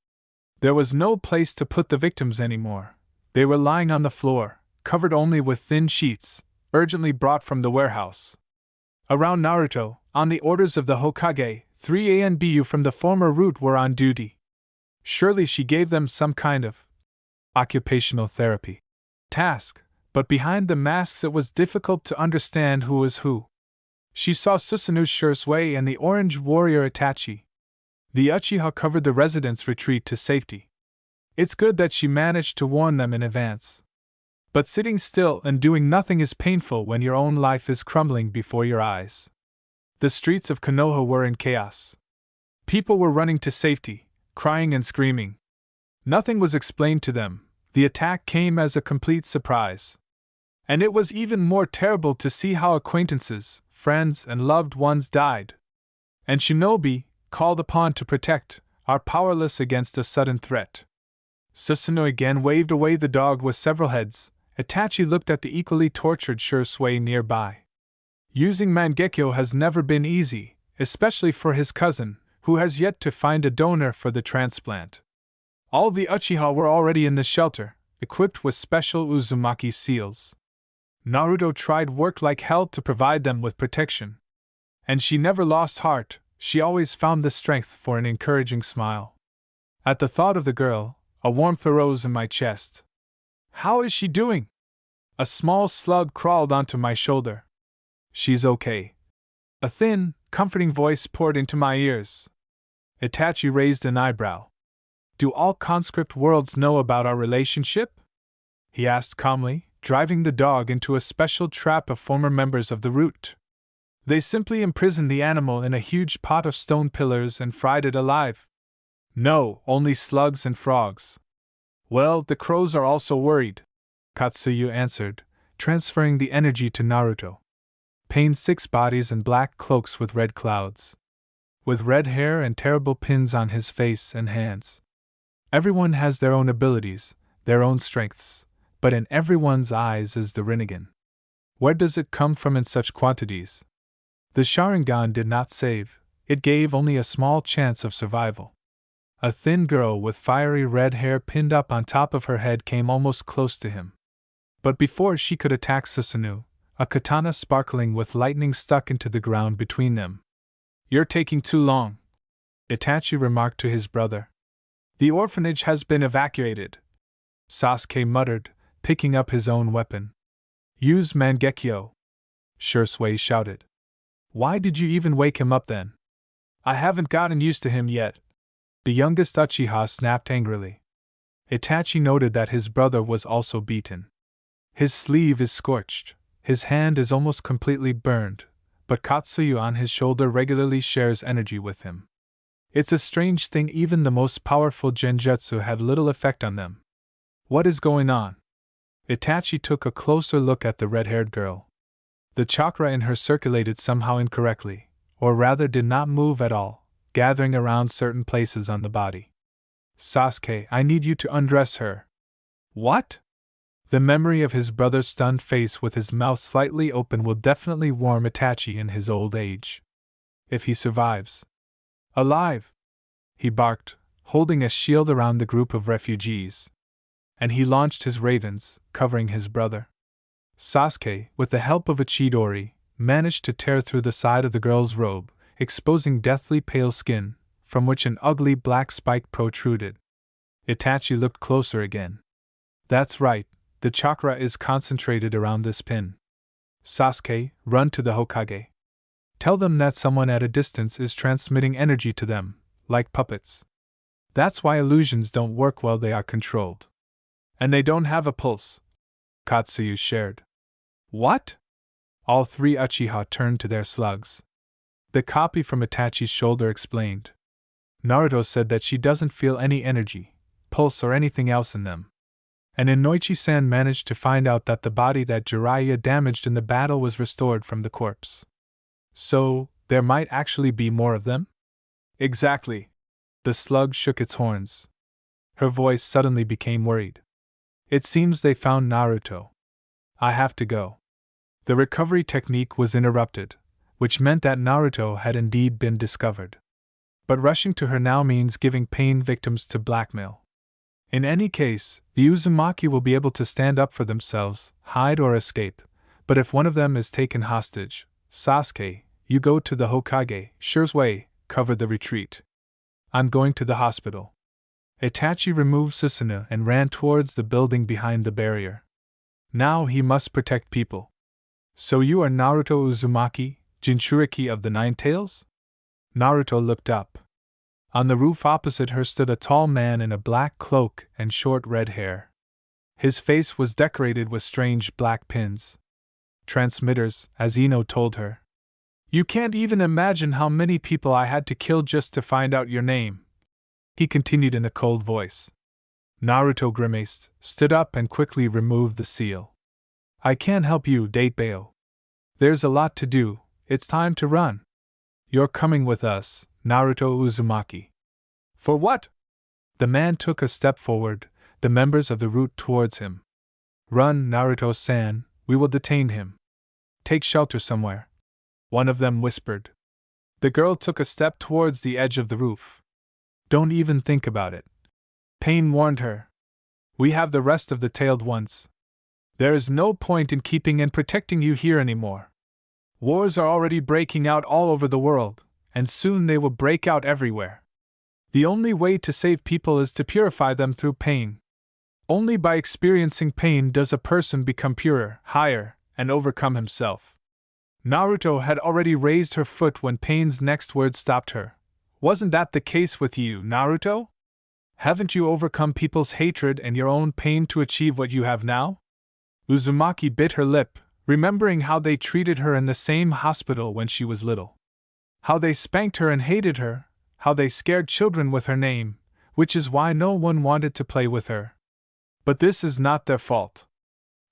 There was no place to put the victims anymore. They were lying on the floor, covered only with thin sheets, urgently brought from the warehouse. Around Naruto, on the orders of the Hokage, 3 ANBU from the former route were on duty. Surely she gave them some kind of occupational therapy task, but behind the masks it was difficult to understand who was who. She saw Susanu's Shursui and the orange warrior Itachi. The Uchiha covered the residents' retreat to safety. It's good that she managed to warn them in advance. But sitting still and doing nothing is painful when your own life is crumbling before your eyes. The streets of Konoha were in chaos. People were running to safety, crying and screaming. Nothing was explained to them. The attack came as a complete surprise. And it was even more terrible to see how acquaintances, friends, and loved ones died. And shinobi, called upon to protect, are powerless against a sudden threat. Susanoo again waved away the dog with several heads. Itachi looked at the equally tortured Shursui nearby. Using Mangekyo has never been easy, especially for his cousin, who has yet to find a donor for the transplant. All the Uchiha were already in the shelter, equipped with special Uzumaki seals. Naruto tried work like hell to provide them with protection. And she never lost heart, she always found the strength for an encouraging smile. At the thought of the girl, a warmth arose in my chest. How is she doing? A small slug crawled onto my shoulder. She's okay. A thin, comforting voice poured into my ears. Itachi raised an eyebrow. Do all conscript worlds know about our relationship? He asked calmly, driving the dog into a special trap of former members of the root. They simply imprisoned the animal in a huge pot of stone pillars and fried it alive. No, only slugs and frogs. Well, the crows are also worried, Katsuyu answered, transferring the energy to Naruto. Pain 6 bodies and black cloaks with red clouds. With red hair and terrible pins on his face and hands. Everyone has their own abilities, their own strengths, but in everyone's eyes is the Rinnegan. Where does it come from in such quantities? The Sharingan did not save, it gave only a small chance of survival. A thin girl with fiery red hair pinned up on top of her head came almost close to him. But before she could attack Susanoo, a katana sparkling with lightning stuck into the ground between them. You're taking too long, Itachi remarked to his brother. The orphanage has been evacuated, Sasuke muttered, picking up his own weapon. Use Mangekyo, Shursui shouted. Why did you even wake him up then? I haven't gotten used to him yet, the youngest Uchiha snapped angrily. Itachi noted that his brother was also beaten. His sleeve is scorched, his hand is almost completely burned, but Katsuyu on his shoulder regularly shares energy with him. It's a strange thing, even the most powerful genjutsu had little effect on them. What is going on? Itachi took a closer look at the red-haired girl. The chakra in her circulated somehow incorrectly, or rather did not move at all, gathering around certain places on the body. Sasuke, I need you to undress her. What? The memory of his brother's stunned face with his mouth slightly open will definitely warm Itachi in his old age. If he survives. Alive! He barked, holding a shield around the group of refugees. And he launched his ravens, covering his brother. Sasuke, with the help of a Chidori, managed to tear through the side of the girl's robe, exposing deathly pale skin, from which an ugly black spike protruded. Itachi looked closer again. That's right, the chakra is concentrated around this pin. Sasuke, run to the Hokage. Tell them that someone at a distance is transmitting energy to them, like puppets. That's why illusions don't work while they are controlled. And they don't have a pulse, Katsuyu shared. What? All three Uchiha turned to their slugs. The copy from Itachi's shoulder explained. Naruto said that she doesn't feel any energy, pulse or anything else in them. And Inoichi-san managed to find out that the body that Jiraiya damaged in the battle was restored from the corpse. So, there might actually be more of them? Exactly. The slug shook its horns. Her voice suddenly became worried. It seems they found Naruto. I have to go. The recovery technique was interrupted, which meant that Naruto had indeed been discovered. But rushing to her now means giving pain victims to blackmail. In any case, the Uzumaki will be able to stand up for themselves, hide or escape, but if one of them is taken hostage, Sasuke, you go to the Hokage, Sure's way, cover the retreat. I'm going to the hospital. Itachi removed Susanoo and ran towards the building behind the barrier. Now he must protect people. So you are Naruto Uzumaki, Jinchuriki of the Nine Tails? Naruto looked up. On the roof opposite her stood a tall man in a black cloak and short red hair. His face was decorated with strange black pins. Transmitters, as Ino told her. You can't even imagine how many people I had to kill just to find out your name, he continued in a cold voice. Naruto grimaced, stood up and quickly removed the seal. I can't help you, Datebao. There's a lot to do, it's time to run. You're coming with us, Naruto Uzumaki. For what? The man took a step forward, the members of the route towards him. Run, Naruto-san, we will detain him. Take shelter somewhere. One of them whispered. The girl took a step towards the edge of the roof. Don't even think about it. Pain warned her. We have the rest of the tailed ones. There is no point in keeping and protecting you here anymore. Wars are already breaking out all over the world, and soon they will break out everywhere. The only way to save people is to purify them through pain. Only by experiencing pain does a person become purer, higher, and overcome himself. Naruto had already raised her foot when Pain's next words stopped her. Wasn't that the case with you, Naruto? Haven't you overcome people's hatred and your own pain to achieve what you have now? Uzumaki bit her lip, remembering how they treated her in the same hospital when she was little. How they spanked her and hated her, how they scared children with her name, which is why no one wanted to play with her. But this is not their fault.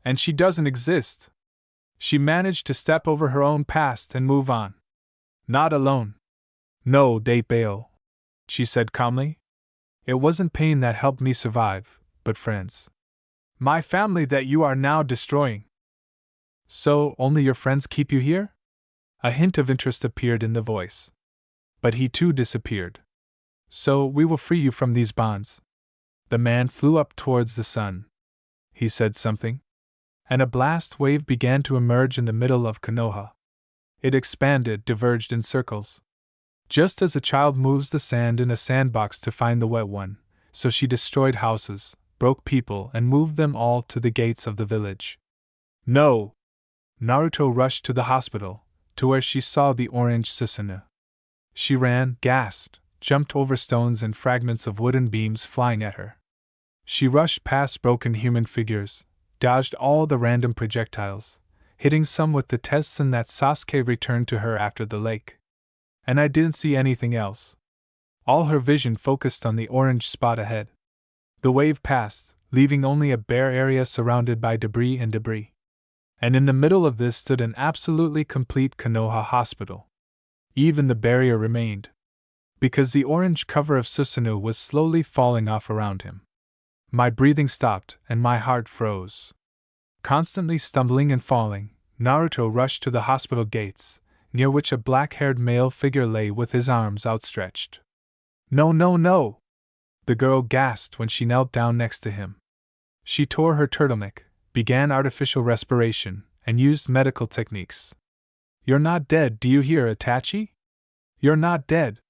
And she doesn't exist. She managed to step over her own past and move on. Not alone. No, Datebao, she said calmly. It wasn't pain that helped me survive, but friends. My family that you are now destroying. So, only your friends keep you here? A hint of interest appeared in the voice. But he too disappeared. So, we will free you from these bonds. The man flew up towards the sun. He said something, and a blast wave began to emerge in the middle of Konoha. It expanded, diverged in circles. Just as a child moves the sand in a sandbox to find the wet one, so she destroyed houses, broke people, and moved them all to the gates of the village. No! Naruto rushed to the hospital, to where she saw the orange Susanoo. She ran, gasped, jumped over stones and fragments of wooden beams flying at her. She rushed past broken human figures, dodged all the random projectiles, hitting some with the Tessin that Sasuke returned to her after the lake. And I didn't see anything else. All her vision focused on the orange spot ahead. The wave passed, leaving only a bare area surrounded by debris and debris. And in the middle of this stood an absolutely complete Konoha hospital. Even the barrier remained, because the orange cover of Susanoo was slowly falling off around him. My breathing stopped and my heart froze. Constantly stumbling and falling, Naruto rushed to the hospital gates, near which a black-haired male figure lay with his arms outstretched. No, no, no! The girl gasped when she knelt down next to him. She tore her turtleneck, began artificial respiration, and used medical techniques. You're not dead, do you hear, Itachi? You're not dead.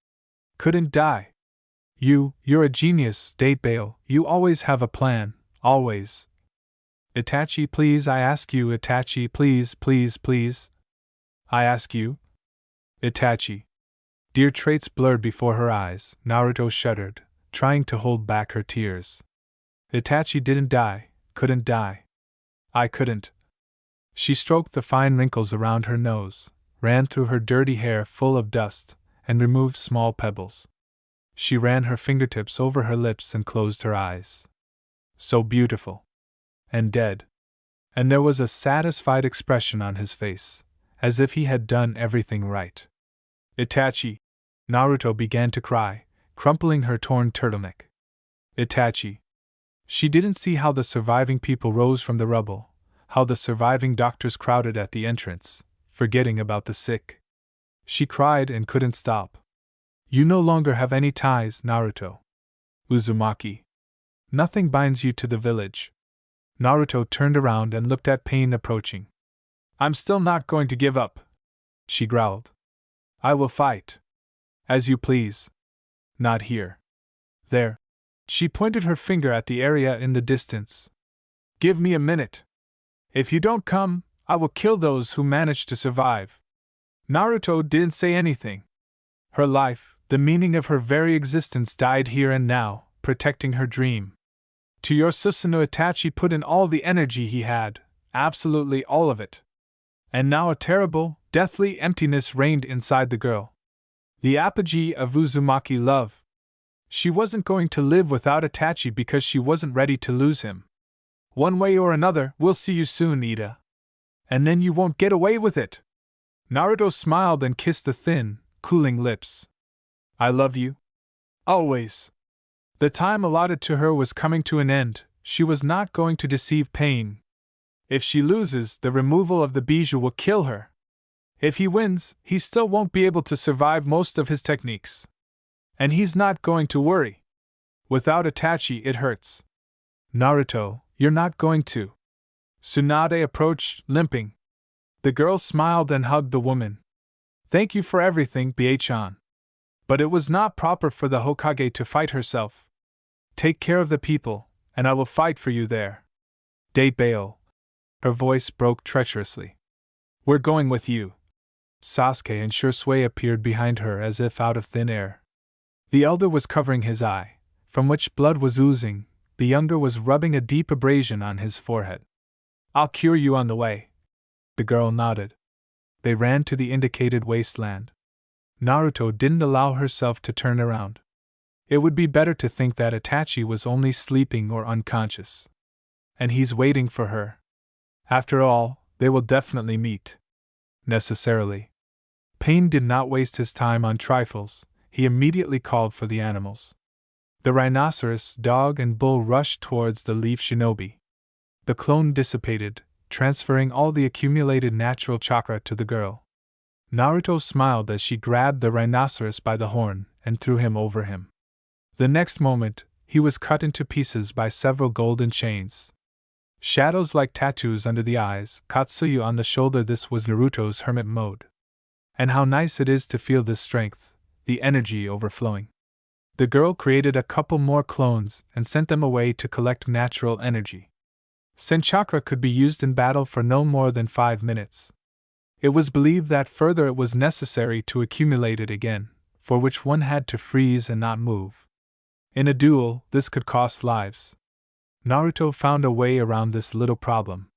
Couldn't die. You're a genius, Date Bale. You always have a plan, always. Itachi, please, I ask you, Itachi, please, please, please. I ask you? Itachi. Dear traits blurred before her eyes, Naruto shuddered, trying to hold back her tears. Itachi didn't die, couldn't die. I couldn't. She stroked the fine wrinkles around her nose, ran through her dirty hair full of dust, and removed small pebbles. She ran her fingertips over her lips and closed her eyes. So beautiful. And dead. And there was a satisfied expression on his face, as if he had done everything right. Itachi! Naruto began to cry, crumpling her torn turtleneck. Itachi! She didn't see how the surviving people rose from the rubble, how the surviving doctors crowded at the entrance, forgetting about the sick. She cried and couldn't stop. You no longer have any ties, Naruto. Uzumaki. Nothing binds you to the village. Naruto turned around and looked at Pain approaching. I'm still not going to give up, she growled. I will fight. As you please. Not here. There. She pointed her finger at the area in the distance. Give me a minute. If you don't come, I will kill those who manage to survive. Naruto didn't say anything. Her life, the meaning of her very existence, died here and now, protecting her dream. To your Susanoo, Itachi put in all the energy he had, absolutely all of it. And now a terrible, deathly emptiness reigned inside the girl. The apogee of Uzumaki love. She wasn't going to live without Itachi because she wasn't ready to lose him. One way or another, we'll see you soon, Ida. And then you won't get away with it. Naruto smiled and kissed the thin, cooling lips. I love you. Always. The time allotted to her was coming to an end. She was not going to deceive Pain. If she loses, the removal of the bijou will kill her. If he wins, he still won't be able to survive most of his techniques. And he's not going to worry. Without Itachi, it hurts. Naruto, you're not going to. Tsunade approached, limping. The girl smiled and hugged the woman. Thank you for everything, Bie-chan. But it was not proper for the Hokage to fight herself. Take care of the people, and I will fight for you there. Date Bale. Her voice broke treacherously. We're going with you. Sasuke and Shisui appeared behind her as if out of thin air. The elder was covering his eye, from which blood was oozing. The younger was rubbing a deep abrasion on his forehead. I'll cure you on the way. The girl nodded. They ran to the indicated wasteland. Naruto didn't allow herself to turn around. It would be better to think that Itachi was only sleeping or unconscious. And he's waiting for her. After all, they will definitely meet. Necessarily. Pain did not waste his time on trifles. He immediately called for the animals. The rhinoceros, dog, and bull rushed towards the leaf shinobi. The clone dissipated, transferring all the accumulated natural chakra to the girl. Naruto smiled as she grabbed the rhinoceros by the horn and threw him over him. The next moment, he was cut into pieces by several golden chains. Shadows like tattoos under the eyes, Katsuyu on the shoulder. This was Naruto's hermit mode. And how nice it is to feel this strength, the energy overflowing. The girl created a couple more clones and sent them away to collect natural energy. Senchakra could be used in battle for no more than 5 minutes. It was believed that further it was necessary to accumulate it again, for which one had to freeze and not move. In a duel, this could cost lives. Naruto found a way around this little problem.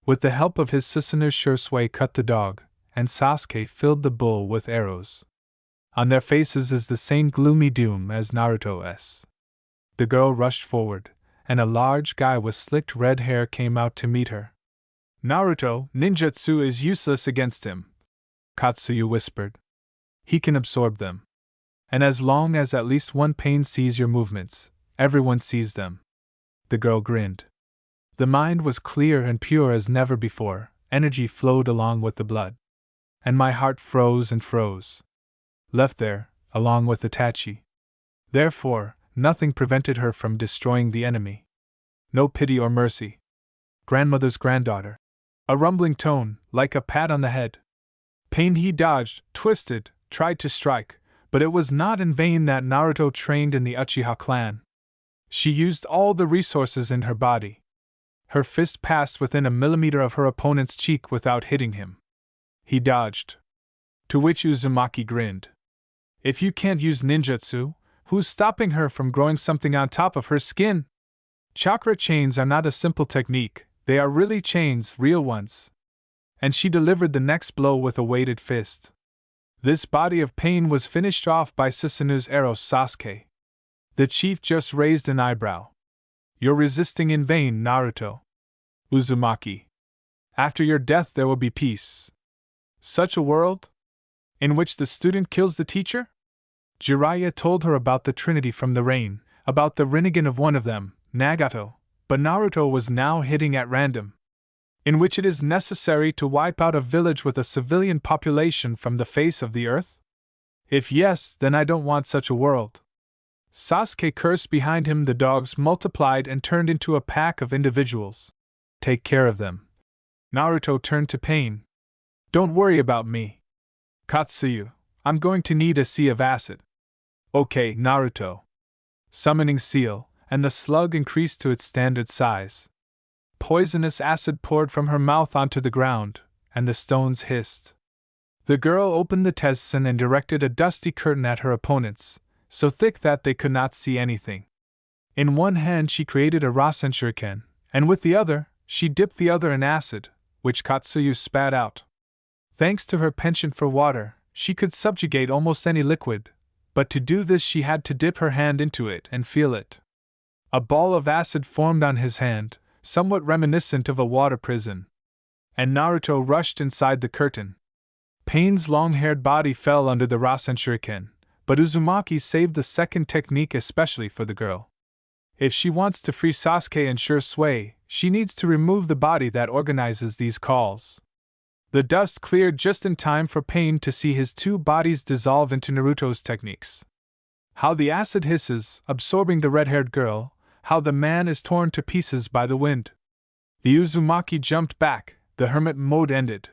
With the help of his Susanoo, Shisui cut the dog, and Sasuke filled the bull with arrows. On their faces is the same gloomy doom as Naruto's. The girl rushed forward, and a large guy with slicked red hair came out to meet her. Naruto, ninjutsu is useless against him, Katsuyu whispered. He can absorb them. And as long as at least one Pain sees your movements, everyone sees them. The girl grinned. The mind was clear and pure as never before, energy flowed along with the blood. And my heart froze and froze. Left there, along with Itachi. Therefore, nothing prevented her from destroying the enemy. No pity or mercy. Grandmother's granddaughter. A rumbling tone, like a pat on the head. Pain. He dodged, twisted, tried to strike, But it was not in vain that Naruto trained in the Uchiha clan. She used all the resources in her body. Her fist passed within a millimeter of her opponent's cheek without hitting him. He dodged. To which Uzumaki grinned. If you can't use ninjutsu, who's stopping her from growing something on top of her skin? Chakra chains are not a simple technique, they are really chains, real ones. And she delivered the next blow with a weighted fist. This body of pain was finished off by Susanu's arrow Sasuke. The chief just raised an eyebrow. You're resisting in vain, Naruto. Uzumaki. After your death there will be peace. Such a world? In which the student kills the teacher? Jiraiya told her about the Trinity from the rain, about the Rinnegan of one of them, Nagato, but Naruto was now hitting at random. In which it is necessary to wipe out a village with a civilian population from the face of the earth? If yes, then I don't want such a world. Sasuke cursed behind him. The dogs multiplied and turned into a pack of individuals. Take care of them. Naruto turned to Pain. Don't worry about me. Katsuyu, I'm going to need a sea of acid. Okay, Naruto. Summoning seal, and the slug increased to its standard size. Poisonous acid poured from her mouth onto the ground, and the stones hissed. The girl opened the Tenzin and directed a dusty curtain at her opponents, so thick that they could not see anything. In one hand she created a Rasen Shuriken, and with the other, she dipped the other in acid, which Katsuyu spat out. Thanks to her penchant for water, she could subjugate almost any liquid, but to do this she had to dip her hand into it and feel it. A ball of acid formed on his hand, somewhat reminiscent of a water prison. And Naruto rushed inside the curtain. Pain's long-haired body fell under the Rasen Shuriken, but Uzumaki saved the second technique especially for the girl. If she wants to free Sasuke and sure sway, she needs to remove the body that organizes these calls. The dust cleared just in time for Pain to see his two bodies dissolve into Naruto's techniques. How the acid hisses, absorbing the red-haired girl, how the man is torn to pieces by the wind. The Uzumaki jumped back, the hermit mode ended.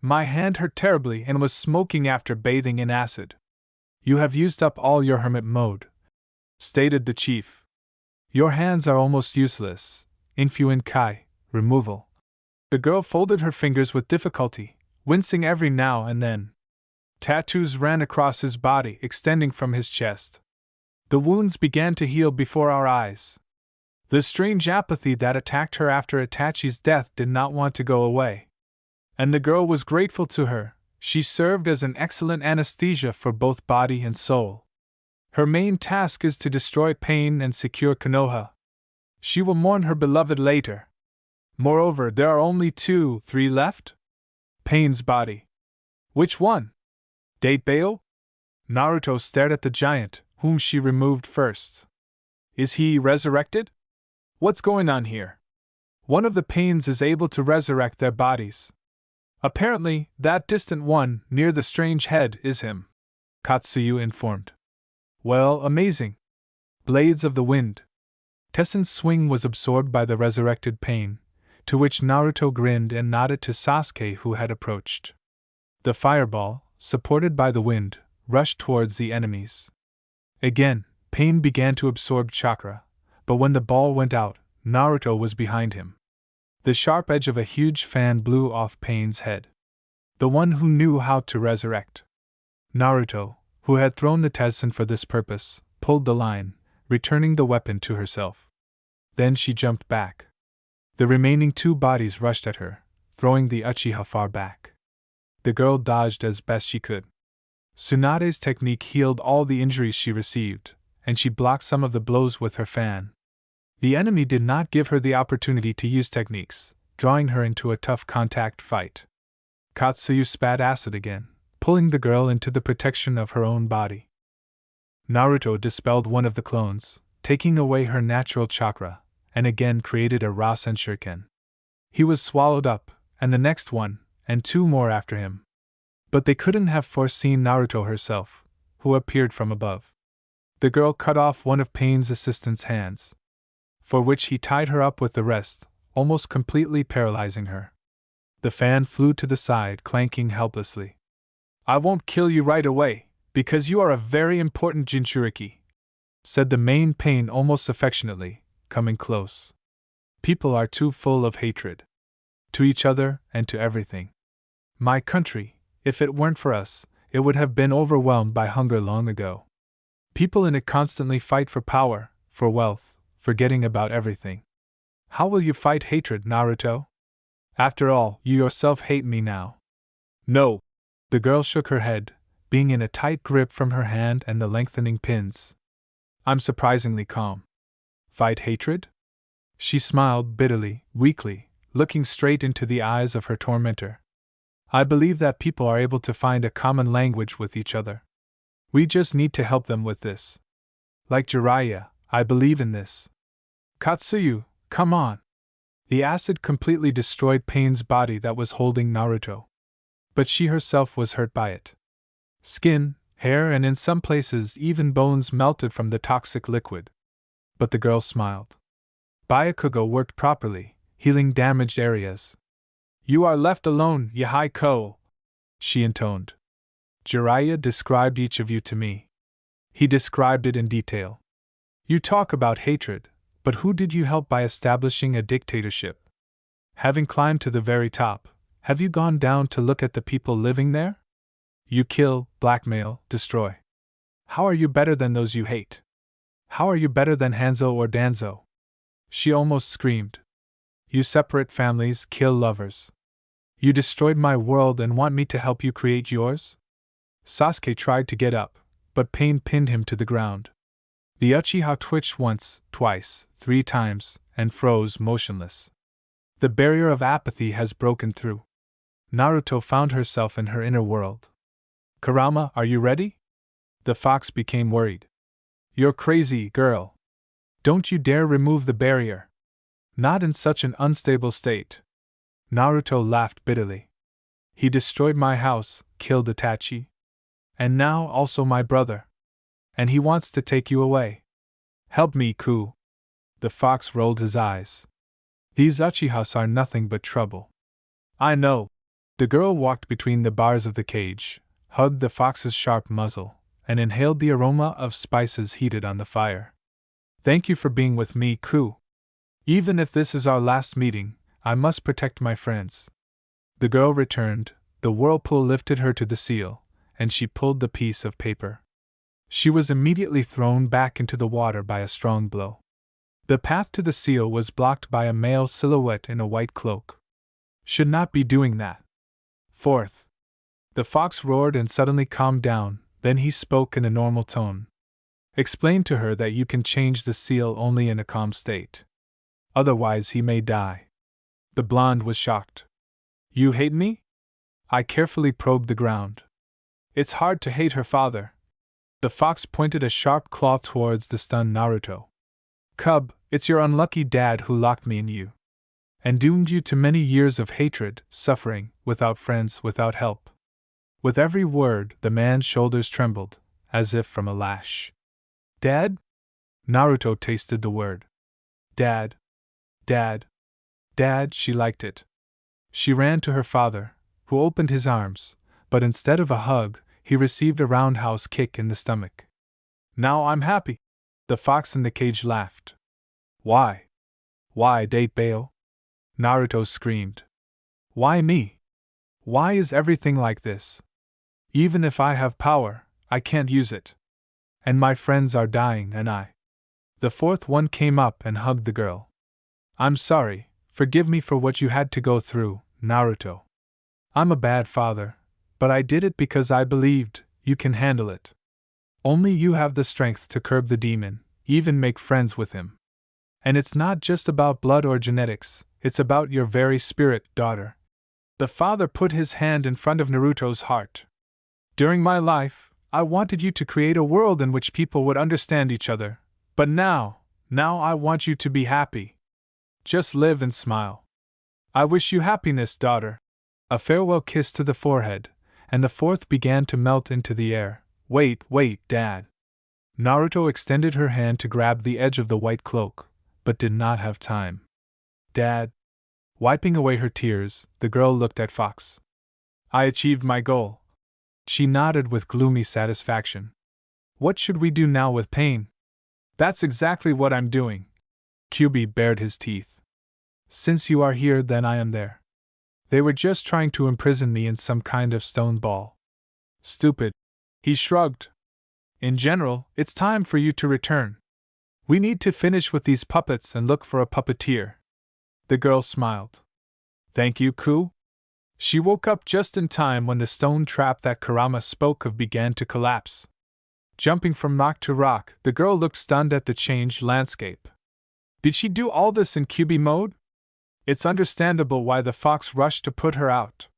My hand hurt terribly and was smoking after bathing in acid. You have used up all your hermit mode, stated the chief. Your hands are almost useless. Infuen Kai, removal. The girl folded her fingers with difficulty, wincing every now and then. Tattoos ran across his body, extending from his chest. The wounds began to heal before our eyes. The strange apathy that attacked her after Itachi's death did not want to go away. And the girl was grateful to her. She served as an excellent anesthesia for both body and soul. Her main task is to destroy Pain and secure Konoha. She will mourn her beloved later. Moreover, there are only 3 left? Pain's body. Which one? Datebao? Naruto stared at the giant, whom she removed first. Is he resurrected? What's going on here? One of the Pains is able to resurrect their bodies. Apparently, that distant one, near the strange head, is him, Katsuyu informed. Well, amazing. Blades of the wind. Tessen's swing was absorbed by the resurrected Pain, to which Naruto grinned and nodded to Sasuke, who had approached. The fireball, supported by the wind, rushed towards the enemies. Again, Pain began to absorb chakra, but when the ball went out, Naruto was behind him. The sharp edge of a huge fan blew off Pain's head. The one who knew how to resurrect. Naruto, who had thrown the Tenzin for this purpose, pulled the line, returning the weapon to herself. Then she jumped back. The remaining 2 bodies rushed at her, throwing the Uchiha far back. The girl dodged as best she could. Tsunade's technique healed all the injuries she received, and she blocked some of the blows with her fan. The enemy did not give her the opportunity to use techniques, drawing her into a tough contact fight. Katsuyu spat acid again, pulling the girl into the protection of her own body. Naruto dispelled one of the clones, taking away her natural chakra, and again created a Rasen Shuriken. He was swallowed up, and the next one, and 2 more after him. But they couldn't have foreseen Naruto herself, who appeared from above. The girl cut off one of Pain's assistant's hands, for which he tied her up with the rest, almost completely paralyzing her. The fan flew to the side, clanking helplessly. I won't kill you right away, Because you are a very important Jinchuriki, said the main pain almost affectionately, coming close. People are too full of hatred. To each other and to everything. My country, if it weren't for us, it would have been overwhelmed by hunger long ago. People in it constantly fight for power, for wealth, forgetting about everything. How will you fight hatred, Naruto? After all, you yourself hate me now. No. The girl shook her head, being in a tight grip from her hand and the lengthening pins. I'm surprisingly calm. Fight hatred? She smiled bitterly, weakly, looking straight into the eyes of her tormentor. I believe that people are able to find a common language with each other. We just need to help them with this. Like Jiraiya, I believe in this. Katsuyu, come on. The acid completely destroyed Pain's body that was holding Naruto. But she herself was hurt by it. Skin, hair, and in some places even bones melted from the toxic liquid. But the girl smiled. Byakugo worked properly, healing damaged areas. You are left alone, Yahai-ko, she intoned. Jiraiya described each of you to me. He described it in detail. You talk about hatred, but who did you help by establishing a dictatorship? Having climbed to the very top, have you gone down to look at the people living there? You kill, blackmail, destroy. How are you better than those you hate? How are you better than Hanzo or Danzo? She almost screamed. You separate families, kill lovers. You destroyed my world and want me to help you create yours? Sasuke tried to get up, but Pain pinned him to the ground. The Uchiha twitched once, twice, 3 times, and froze motionless. The barrier of apathy has broken through. Naruto found herself in her inner world. Kurama, are you ready? The fox became worried. You're crazy, girl. Don't you dare remove the barrier. Not in such an unstable state. Naruto laughed bitterly. He destroyed my house, killed Itachi. And now also my brother. And he wants to take you away. Help me, Ku. The fox rolled his eyes. These Uchihas are nothing but trouble. I know. The girl walked between the bars of the cage, hugged the fox's sharp muzzle, and inhaled the aroma of spices heated on the fire. Thank you for being with me, Ku. Even if this is our last meeting, I must protect my friends. The girl returned, the whirlpool lifted her to the seal, and she pulled the piece of paper. She was immediately thrown back into the water by a strong blow. The path to the seal was blocked by a male silhouette in a white cloak. Should not be doing that. Fourth. The fox roared and suddenly calmed down, then he spoke in a normal tone. Explain to her that you can change the seal only in a calm state. Otherwise he may die. The blonde was shocked. You hate me? I carefully probed the ground. It's hard to hate her father. The fox pointed a sharp claw towards the stunned Naruto. Cub, it's your unlucky dad who locked me in you. And doomed you to many years of hatred, suffering, without friends, without help. With every word, the man's shoulders trembled, as if from a lash. Dad? Naruto tasted the word. Dad. Dad. Dad, she liked it. She ran to her father, who opened his arms, but instead of a hug, he received a roundhouse kick in the stomach. Now I'm happy. The fox in the cage laughed. Why? Why, Date Bayo? Naruto screamed. Why me? Why is everything like this? Even if I have power, I can't use it. And my friends are dying, and I. The fourth one came up and hugged the girl. I'm sorry, forgive me for what you had to go through, Naruto. I'm a bad father, but I did it because I believed you can handle it. Only you have the strength to curb the demon, even make friends with him. And it's not just about blood or genetics, it's about your very spirit, daughter. The father put his hand in front of Naruto's heart. During my life, I wanted you to create a world in which people would understand each other, but now I want you to be happy. Just live and smile. I wish you happiness, daughter. A farewell kiss to the forehead, and the fourth began to melt into the air. Wait, Dad. Naruto extended her hand to grab the edge of the white cloak, but did not have time. Dad. Wiping away her tears, the girl looked at Fox. I achieved my goal. She nodded with gloomy satisfaction. What should we do now with pain? That's exactly what I'm doing. QB bared his teeth. Since you are here, then I am there. They were just trying to imprison me in some kind of stone ball. Stupid. He shrugged. In general, it's time for you to return. We need to finish with these puppets and look for a puppeteer. The girl smiled. Thank you, Ku. She woke up just in time when the stone trap that Kurama spoke of began to collapse. Jumping from rock to rock, the girl looked stunned at the changed landscape. Did she do all this in QB mode? It's understandable why the fox rushed to put her out.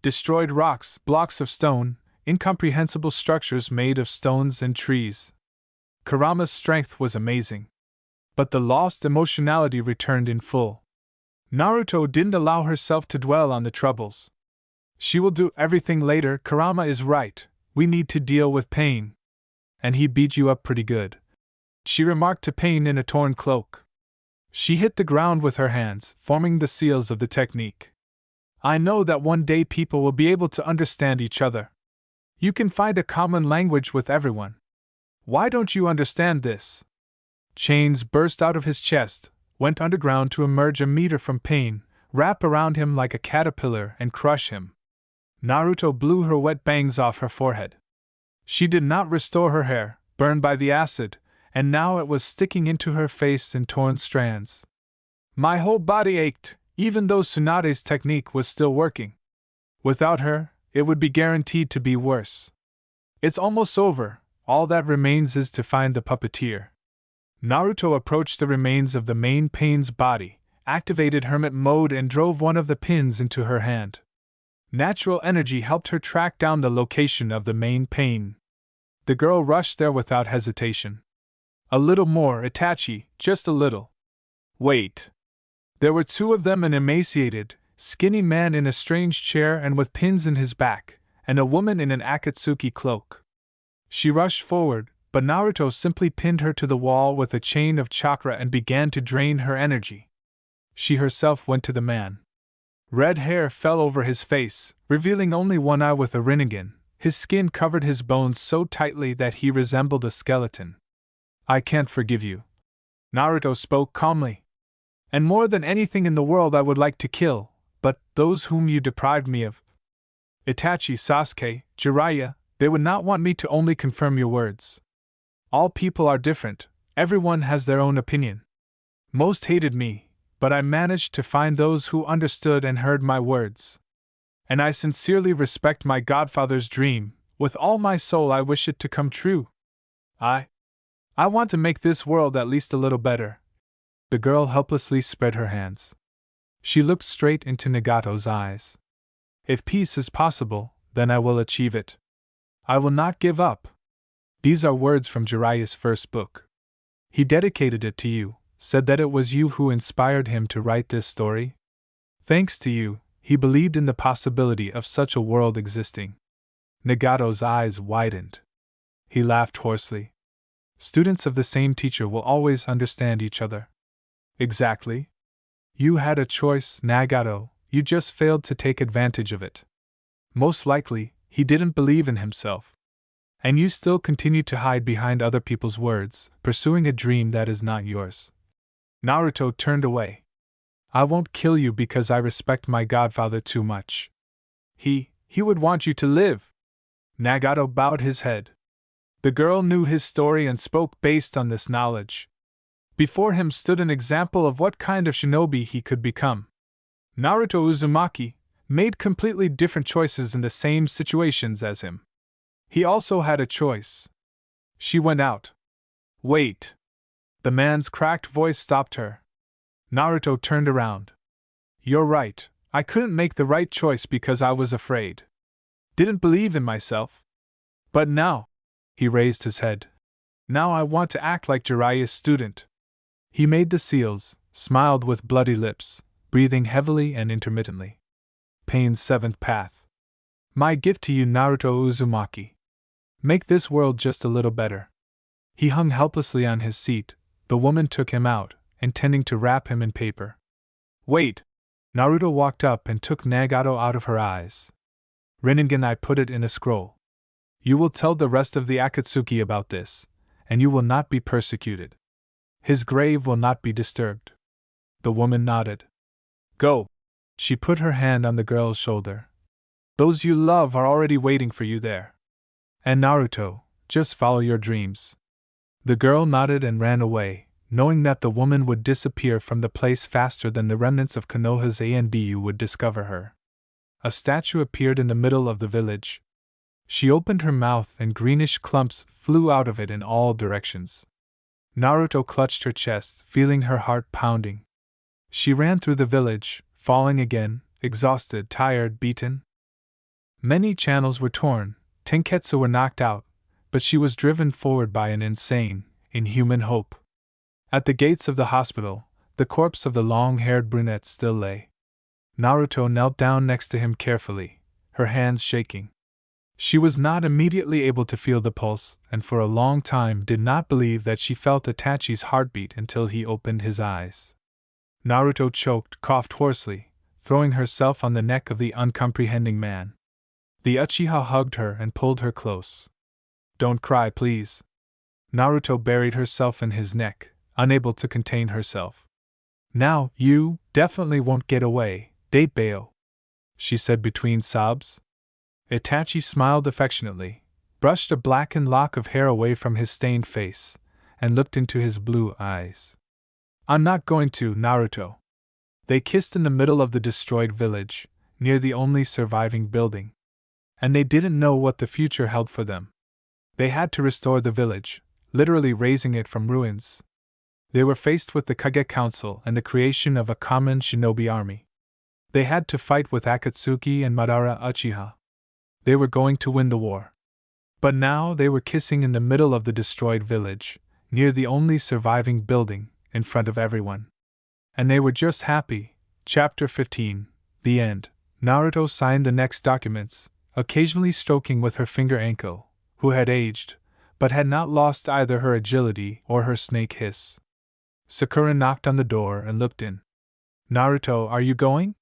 Destroyed rocks, blocks of stone, incomprehensible structures made of stones and trees. Kurama's strength was amazing. But the lost emotionality returned in full. Naruto didn't allow herself to dwell on the troubles. She will do everything later. Kurama is right, we need to deal with pain. And he beat you up pretty good, she remarked to Pain in a torn cloak. She hit the ground with her hands, forming the seals of the technique. I know that one day people will be able to understand each other. You can find a common language with everyone. Why don't you understand this? Chains burst out of his chest, went underground to emerge a meter from Pain, wrap around him like a caterpillar and crush him. Naruto blew her wet bangs off her forehead. She did not restore her hair, burned by the acid, and now it was sticking into her face in torn strands. My whole body ached, even though Tsunade's technique was still working. Without her, it would be guaranteed to be worse. It's almost over, all that remains is to find the puppeteer. Naruto approached the remains of the main Pain's body, activated hermit mode and drove one of the pins into her hand. Natural energy helped her track down the location of the main Pain. The girl rushed there without hesitation. A little more, Itachi, just a little. Wait. There were two of them, an emaciated, skinny man in a strange chair and with pins in his back, and a woman in an Akatsuki cloak. She rushed forward, but Naruto simply pinned her to the wall with a chain of chakra and began to drain her energy. She herself went to the man. Red hair fell over his face, revealing only one eye with a Rinnegan. His skin covered his bones so tightly that he resembled a skeleton. I can't forgive you. Naruto spoke calmly. And more than anything in the world I would like to kill, but those whom you deprived me of. Itachi, Sasuke, Jiraiya, they would not want me to only confirm your words. All people are different, everyone has their own opinion. Most hated me, but I managed to find those who understood and heard my words. And I sincerely respect my godfather's dream, with all my soul I wish it to come true. I want to make this world at least a little better. The girl helplessly spread her hands. She looked straight into Nagato's eyes. If peace is possible, then I will achieve it. I will not give up. These are words from Jiraiya's first book. He dedicated it to you, said that it was you who inspired him to write this story. Thanks to you, he believed in the possibility of such a world existing. Nagato's eyes widened. He laughed hoarsely. Students of the same teacher will always understand each other. Exactly. You had a choice, Nagato, you just failed to take advantage of it. Most likely, he didn't believe in himself. And you still continue to hide behind other people's words, pursuing a dream that is not yours. Naruto turned away. I won't kill you because I respect my godfather too much. He would want you to live. Nagato bowed his head. The girl knew his story and spoke based on this knowledge. Before him stood an example of what kind of shinobi he could become. Naruto Uzumaki made completely different choices in the same situations as him. He also had a choice. She went out. Wait. The man's cracked voice stopped her. Naruto turned around. You're right, I couldn't make the right choice because I was afraid. Didn't believe in myself. But now, he raised his head. Now I want to act like Jiraiya's student. He made the seals, smiled with bloody lips, breathing heavily and intermittently. Pain's seventh path. My gift to you, Naruto Uzumaki. Make this world just a little better. He hung helplessly on his seat. The woman took him out, intending to wrap him in paper. Wait! Naruto walked up and took Nagato out of her eyes. Rinnegan, I put it in a scroll. You will tell the rest of the Akatsuki about this, and you will not be persecuted. His grave will not be disturbed. The woman nodded. Go. She put her hand on the girl's shoulder. Those you love are already waiting for you there. And Naruto, just follow your dreams. The girl nodded and ran away, knowing that the woman would disappear from the place faster than the remnants of Konoha's ANBU would discover her. A statue appeared in the middle of the village. She opened her mouth and greenish clumps flew out of it in all directions. Naruto clutched her chest, feeling her heart pounding. She ran through the village, falling again, exhausted, tired, beaten. Many channels were torn, tenketsu were knocked out, but she was driven forward by an insane, inhuman hope. At the gates of the hospital, the corpse of the long-haired brunette still lay. Naruto knelt down next to him carefully, her hands shaking. She was not immediately able to feel the pulse, and for a long time did not believe that she felt Itachi's heartbeat until he opened his eyes. Naruto choked, coughed hoarsely, throwing herself on the neck of the uncomprehending man. The Uchiha hugged her and pulled her close. Don't cry, please. Naruto buried herself in his neck, unable to contain herself. Now, you definitely won't get away, Datebeo, she said between sobs. Itachi smiled affectionately, brushed a blackened lock of hair away from his stained face, and looked into his blue eyes. I'm not going to, Naruto. They kissed in the middle of the destroyed village, near the only surviving building. And they didn't know what the future held for them. They had to restore the village, literally raising it from ruins. They were faced with the Kage Council and the creation of a common shinobi army. They had to fight with Akatsuki and Madara Uchiha. They were going to win the war. But now they were kissing in the middle of the destroyed village, near the only surviving building, in front of everyone. And they were just happy. Chapter 15, The End. Naruto signed the next documents, occasionally stroking with her finger ankle, who had aged, but had not lost either her agility or her snake hiss. Sakura knocked on the door and looked in. Naruto, are you going?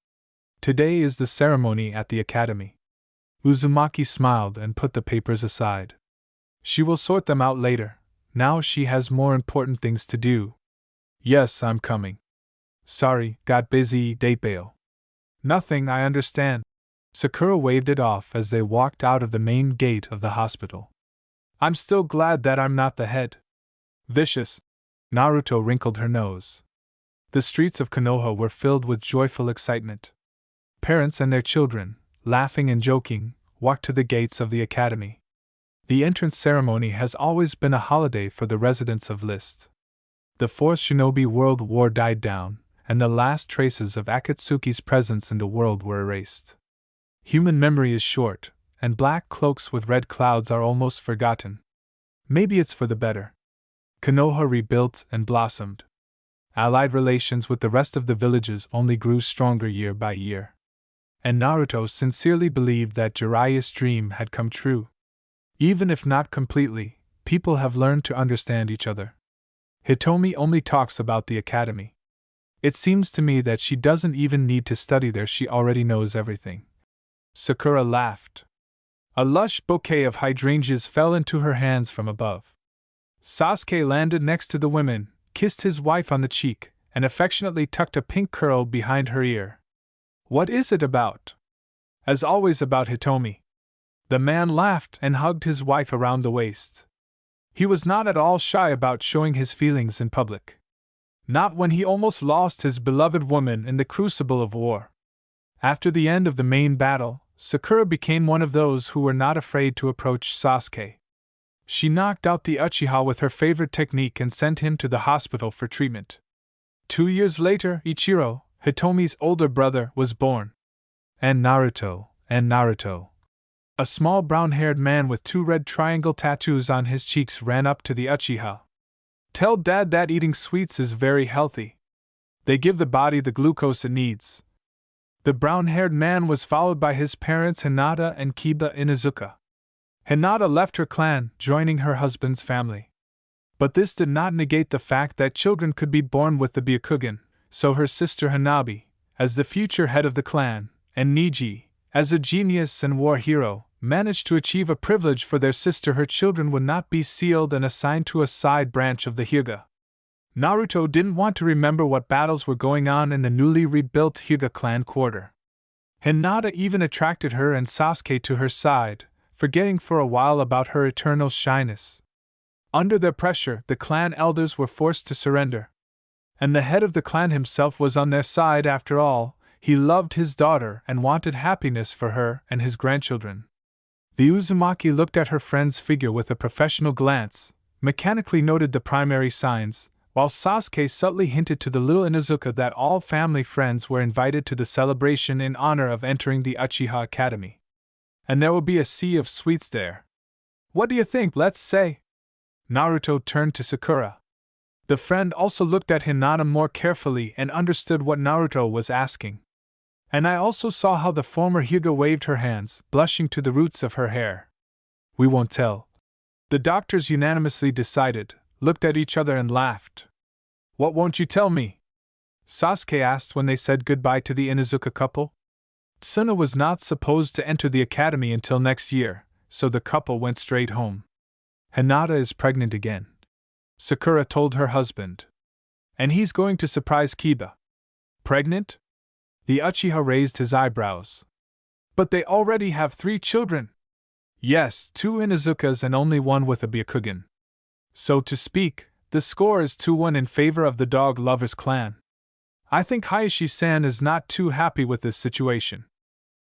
Today is the ceremony at the academy. Uzumaki smiled and put the papers aside. She will sort them out later. Now she has more important things to do. Yes, I'm coming. Sorry, got busy, Datebeo. Nothing, I understand. Sakura waved it off as they walked out of the main gate of the hospital. I'm still glad that I'm not the head. Vicious. Naruto wrinkled her nose. The streets of Konoha were filled with joyful excitement. Parents and their children, laughing and joking, walked to the gates of the academy. The entrance ceremony has always been a holiday for the residents of List. The Fourth Shinobi World War died down, and the last traces of Akatsuki's presence in the world were erased. Human memory is short, and black cloaks with red clouds are almost forgotten. Maybe it's for the better. Konoha rebuilt and blossomed. Allied relations with the rest of the villages only grew stronger year by year. And Naruto sincerely believed that Jiraiya's dream had come true. Even if not completely, people have learned to understand each other. Hitomi only talks about the academy. It seems to me that she doesn't even need to study there, she already knows everything. Sakura laughed. A lush bouquet of hydrangeas fell into her hands from above. Sasuke landed next to the women, kissed his wife on the cheek, and affectionately tucked a pink curl behind her ear. What is it about? As always about Hitomi. The man laughed and hugged his wife around the waist. He was not at all shy about showing his feelings in public. Not when he almost lost his beloved woman in the crucible of war. After the end of the main battle, Sakura became one of those who were not afraid to approach Sasuke. She knocked out the Uchiha with her favorite technique and sent him to the hospital for treatment. 2 years later, Ichiro, Hitomi's older brother, was born. And Naruto. A small brown-haired man with 2 red triangle tattoos on his cheeks ran up to the Uchiha. Tell Dad that eating sweets is very healthy. They give the body the glucose it needs. The brown-haired man was followed by his parents Hinata and Kiba Inuzuka. Hinata left her clan, joining her husband's family. But this did not negate the fact that children could be born with the Byakugan, so her sister Hanabi, as the future head of the clan, and Niji, as a genius and war hero, managed to achieve a privilege for their sister. Her children would not be sealed and assigned to a side branch of the Hyuga. Naruto didn't want to remember what battles were going on in the newly rebuilt Hyuga clan quarter. Hinata even attracted her and Sasuke to her side, forgetting for a while about her eternal shyness. Under their pressure, the clan elders were forced to surrender. And the head of the clan himself was on their side after all. He loved his daughter and wanted happiness for her and his grandchildren. The Uzumaki looked at her friend's figure with a professional glance, mechanically noted the primary signs, while Sasuke subtly hinted to the little Inuzuka that all family friends were invited to the celebration in honor of entering the Uchiha Academy. And there will be a sea of sweets there. What do you think, let's say? Naruto turned to Sakura. The friend also looked at Hinata more carefully and understood what Naruto was asking. And I also saw how the former Hyuga waved her hands, blushing to the roots of her hair. We won't tell. The doctors unanimously decided, looked at each other and laughed. What won't you tell me? Sasuke asked when they said goodbye to the Inuzuka couple. Tsunade was not supposed to enter the academy until next year, so the couple went straight home. Hinata is pregnant again, Sakura told her husband. And he's going to surprise Kiba. Pregnant? The Uchiha raised his eyebrows. But they already have 3 children. Yes, 2 Inuzukas and only one with a Byakugan. So to speak, the score is 2-1 in favor of the dog lovers clan. I think Hayashi-san is not too happy with this situation.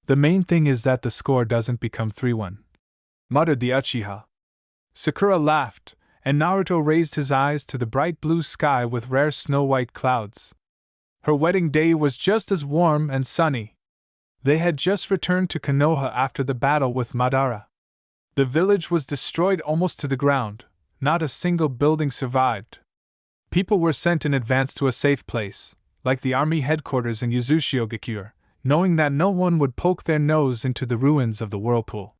The main thing is that the score doesn't become 3-1, muttered the Uchiha. Sakura laughed, and Naruto raised his eyes to the bright blue sky with rare snow-white clouds. Her wedding day was just as warm and sunny. They had just returned to Konoha after the battle with Madara. The village was destroyed almost to the ground. Not a single building survived. People were sent in advance to a safe place, like the army headquarters in Yuzushiogakure, knowing that no one would poke their nose into the ruins of the whirlpool.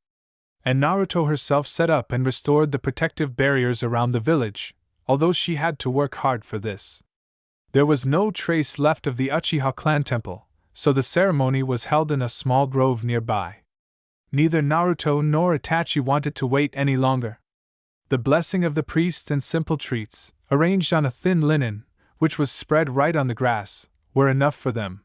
And Naruto herself set up and restored the protective barriers around the village, although she had to work hard for this. There was no trace left of the Uchiha clan temple, so the ceremony was held in a small grove nearby. Neither Naruto nor Itachi wanted to wait any longer. The blessing of the priest and simple treats, arranged on a thin linen, which was spread right on the grass, were enough for them.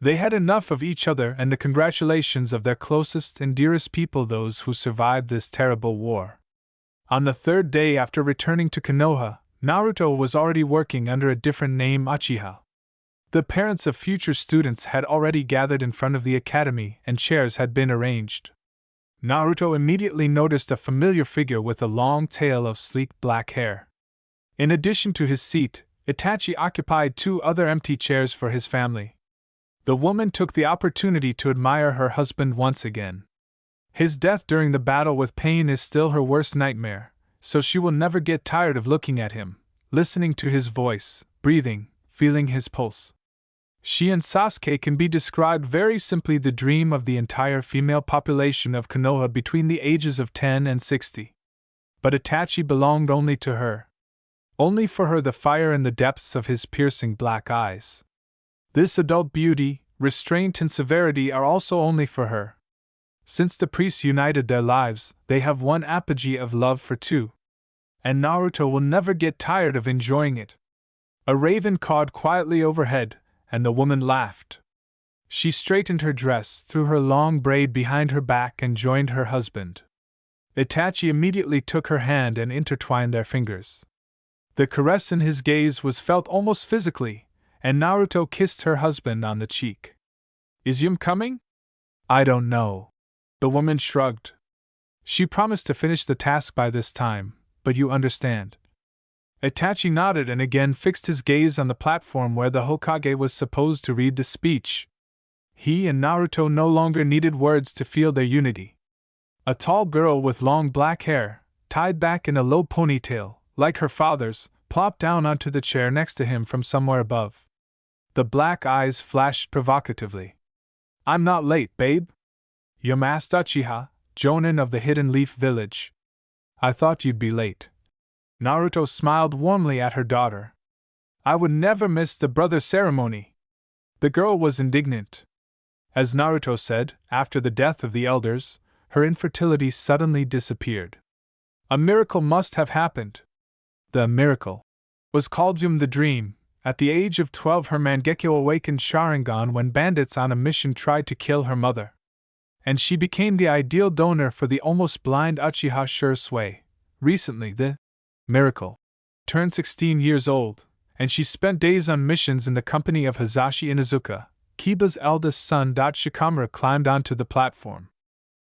They had enough of each other and the congratulations of their closest and dearest people, those who survived this terrible war. On the 3rd day after returning to Konoha, Naruto was already working under a different name, Uchiha. The parents of future students had already gathered in front of the academy and chairs had been arranged. Naruto immediately noticed a familiar figure with a long tail of sleek black hair. In addition to his seat, Itachi occupied 2 other empty chairs for his family. The woman took the opportunity to admire her husband once again. His death during the battle with Pain is still her worst nightmare, so she will never get tired of looking at him, listening to his voice, breathing, feeling his pulse. She and Sasuke can be described very simply, the dream of the entire female population of Konoha between the ages of 10 and 60. But Itachi belonged only to her. Only for her the fire in the depths of his piercing black eyes. This adult beauty, restraint and severity are also only for her. Since the priests united their lives, they have one apogee of love for 2. And Naruto will never get tired of enjoying it. A raven cawed quietly overhead, and the woman laughed. She straightened her dress, threw her long braid behind her back and joined her husband. Itachi immediately took her hand and intertwined their fingers. The caress in his gaze was felt almost physically, and Naruto kissed her husband on the cheek. Is Yum coming? I don't know. The woman shrugged. She promised to finish the task by this time, but you understand. Itachi nodded and again fixed his gaze on the platform where the Hokage was supposed to read the speech. He and Naruto no longer needed words to feel their unity. A tall girl with long black hair, tied back in a low ponytail, like her father's, plopped down onto the chair next to him from somewhere above. The black eyes flashed provocatively. I'm not late, babe? Yum asked Uchiha, Jonin of the Hidden Leaf Village. I thought you'd be late. Naruto smiled warmly at her daughter. I would never miss the brother ceremony. The girl was indignant. As Naruto said, after the death of the elders, her infertility suddenly disappeared. A miracle must have happened. The miracle was called Yum the Dream. At the age of 12, her Mangekyo awakened Sharingan when bandits on a mission tried to kill her mother. And she became the ideal donor for the almost blind Uchiha Shursui. Recently, the miracle turned 16 years old, and she spent days on missions in the company of Hisashi Inuzuka, Kiba's eldest son. Shikamaru climbed onto the platform.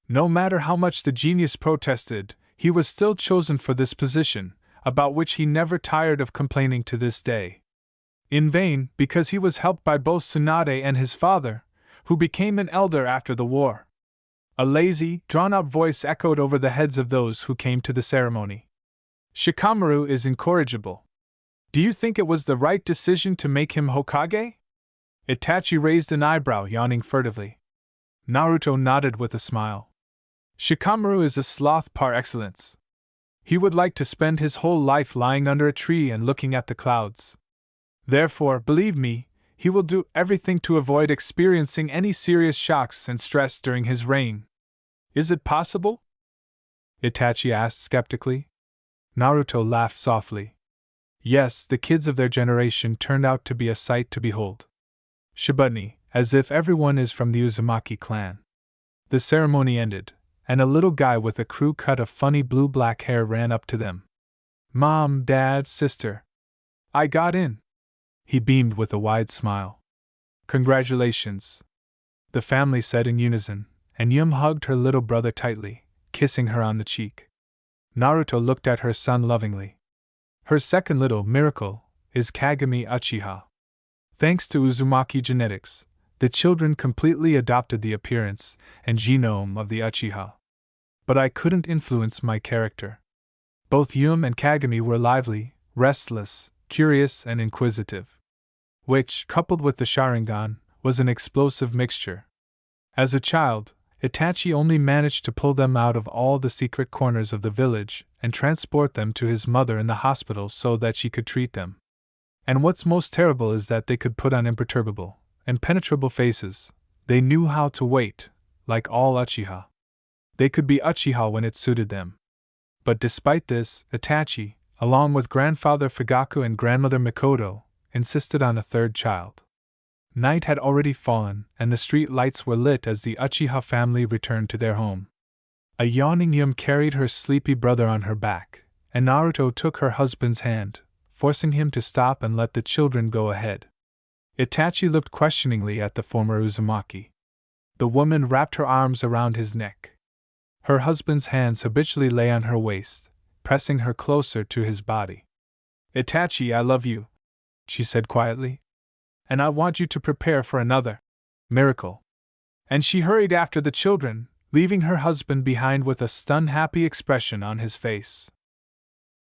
No matter how much the genius protested, he was still chosen for this position, about which he never tired of complaining to this day. In vain, because he was helped by both Tsunade and his father, who became an elder after the war. A lazy, drawn-out voice echoed over the heads of those who came to the ceremony. Shikamaru is incorrigible. Do you think it was the right decision to make him Hokage? Itachi raised an eyebrow, yawning furtively. Naruto nodded with a smile. Shikamaru is a sloth par excellence. He would like to spend his whole life lying under a tree and looking at the clouds. Therefore, believe me, he will do everything to avoid experiencing any serious shocks and stress during his reign. Is it possible? Itachi asked skeptically. Naruto laughed softly. Yes, the kids of their generation turned out to be a sight to behold. Shibutni, as if everyone is from the Uzumaki clan. The ceremony ended, and a little guy with a crew cut of funny blue-black hair ran up to them. Mom, Dad, sister. I got in. He beamed with a wide smile. Congratulations, the family said in unison, and Yum hugged her little brother tightly, kissing her on the cheek. Naruto looked at her son lovingly. Her second little miracle is Kagami Uchiha. Thanks to Uzumaki genetics, the children completely adopted the appearance and genome of the Uchiha. But I couldn't influence my character. Both Yum and Kagami were lively, restless, curious, and inquisitive. Which, coupled with the Sharingan, was an explosive mixture. As a child, Itachi only managed to pull them out of all the secret corners of the village and transport them to his mother in the hospital so that she could treat them. And what's most terrible is that they could put on imperturbable, impenetrable faces. They knew how to wait, like all Uchiha. They could be Uchiha when it suited them. But despite this, Itachi, along with grandfather Fugaku and grandmother Mikoto, insisted on a third child. Night had already fallen, and the street lights were lit as the Uchiha family returned to their home. A yawning Yum carried her sleepy brother on her back, and Naruto took her husband's hand, forcing him to stop and let the children go ahead. Itachi looked questioningly at the former Uzumaki. The woman wrapped her arms around his neck. Her husband's hands habitually lay on her waist, pressing her closer to his body. Itachi, I love you, she said quietly. And I want you to prepare for another miracle. And she hurried after the children, leaving her husband behind with a stunned, happy expression on his face.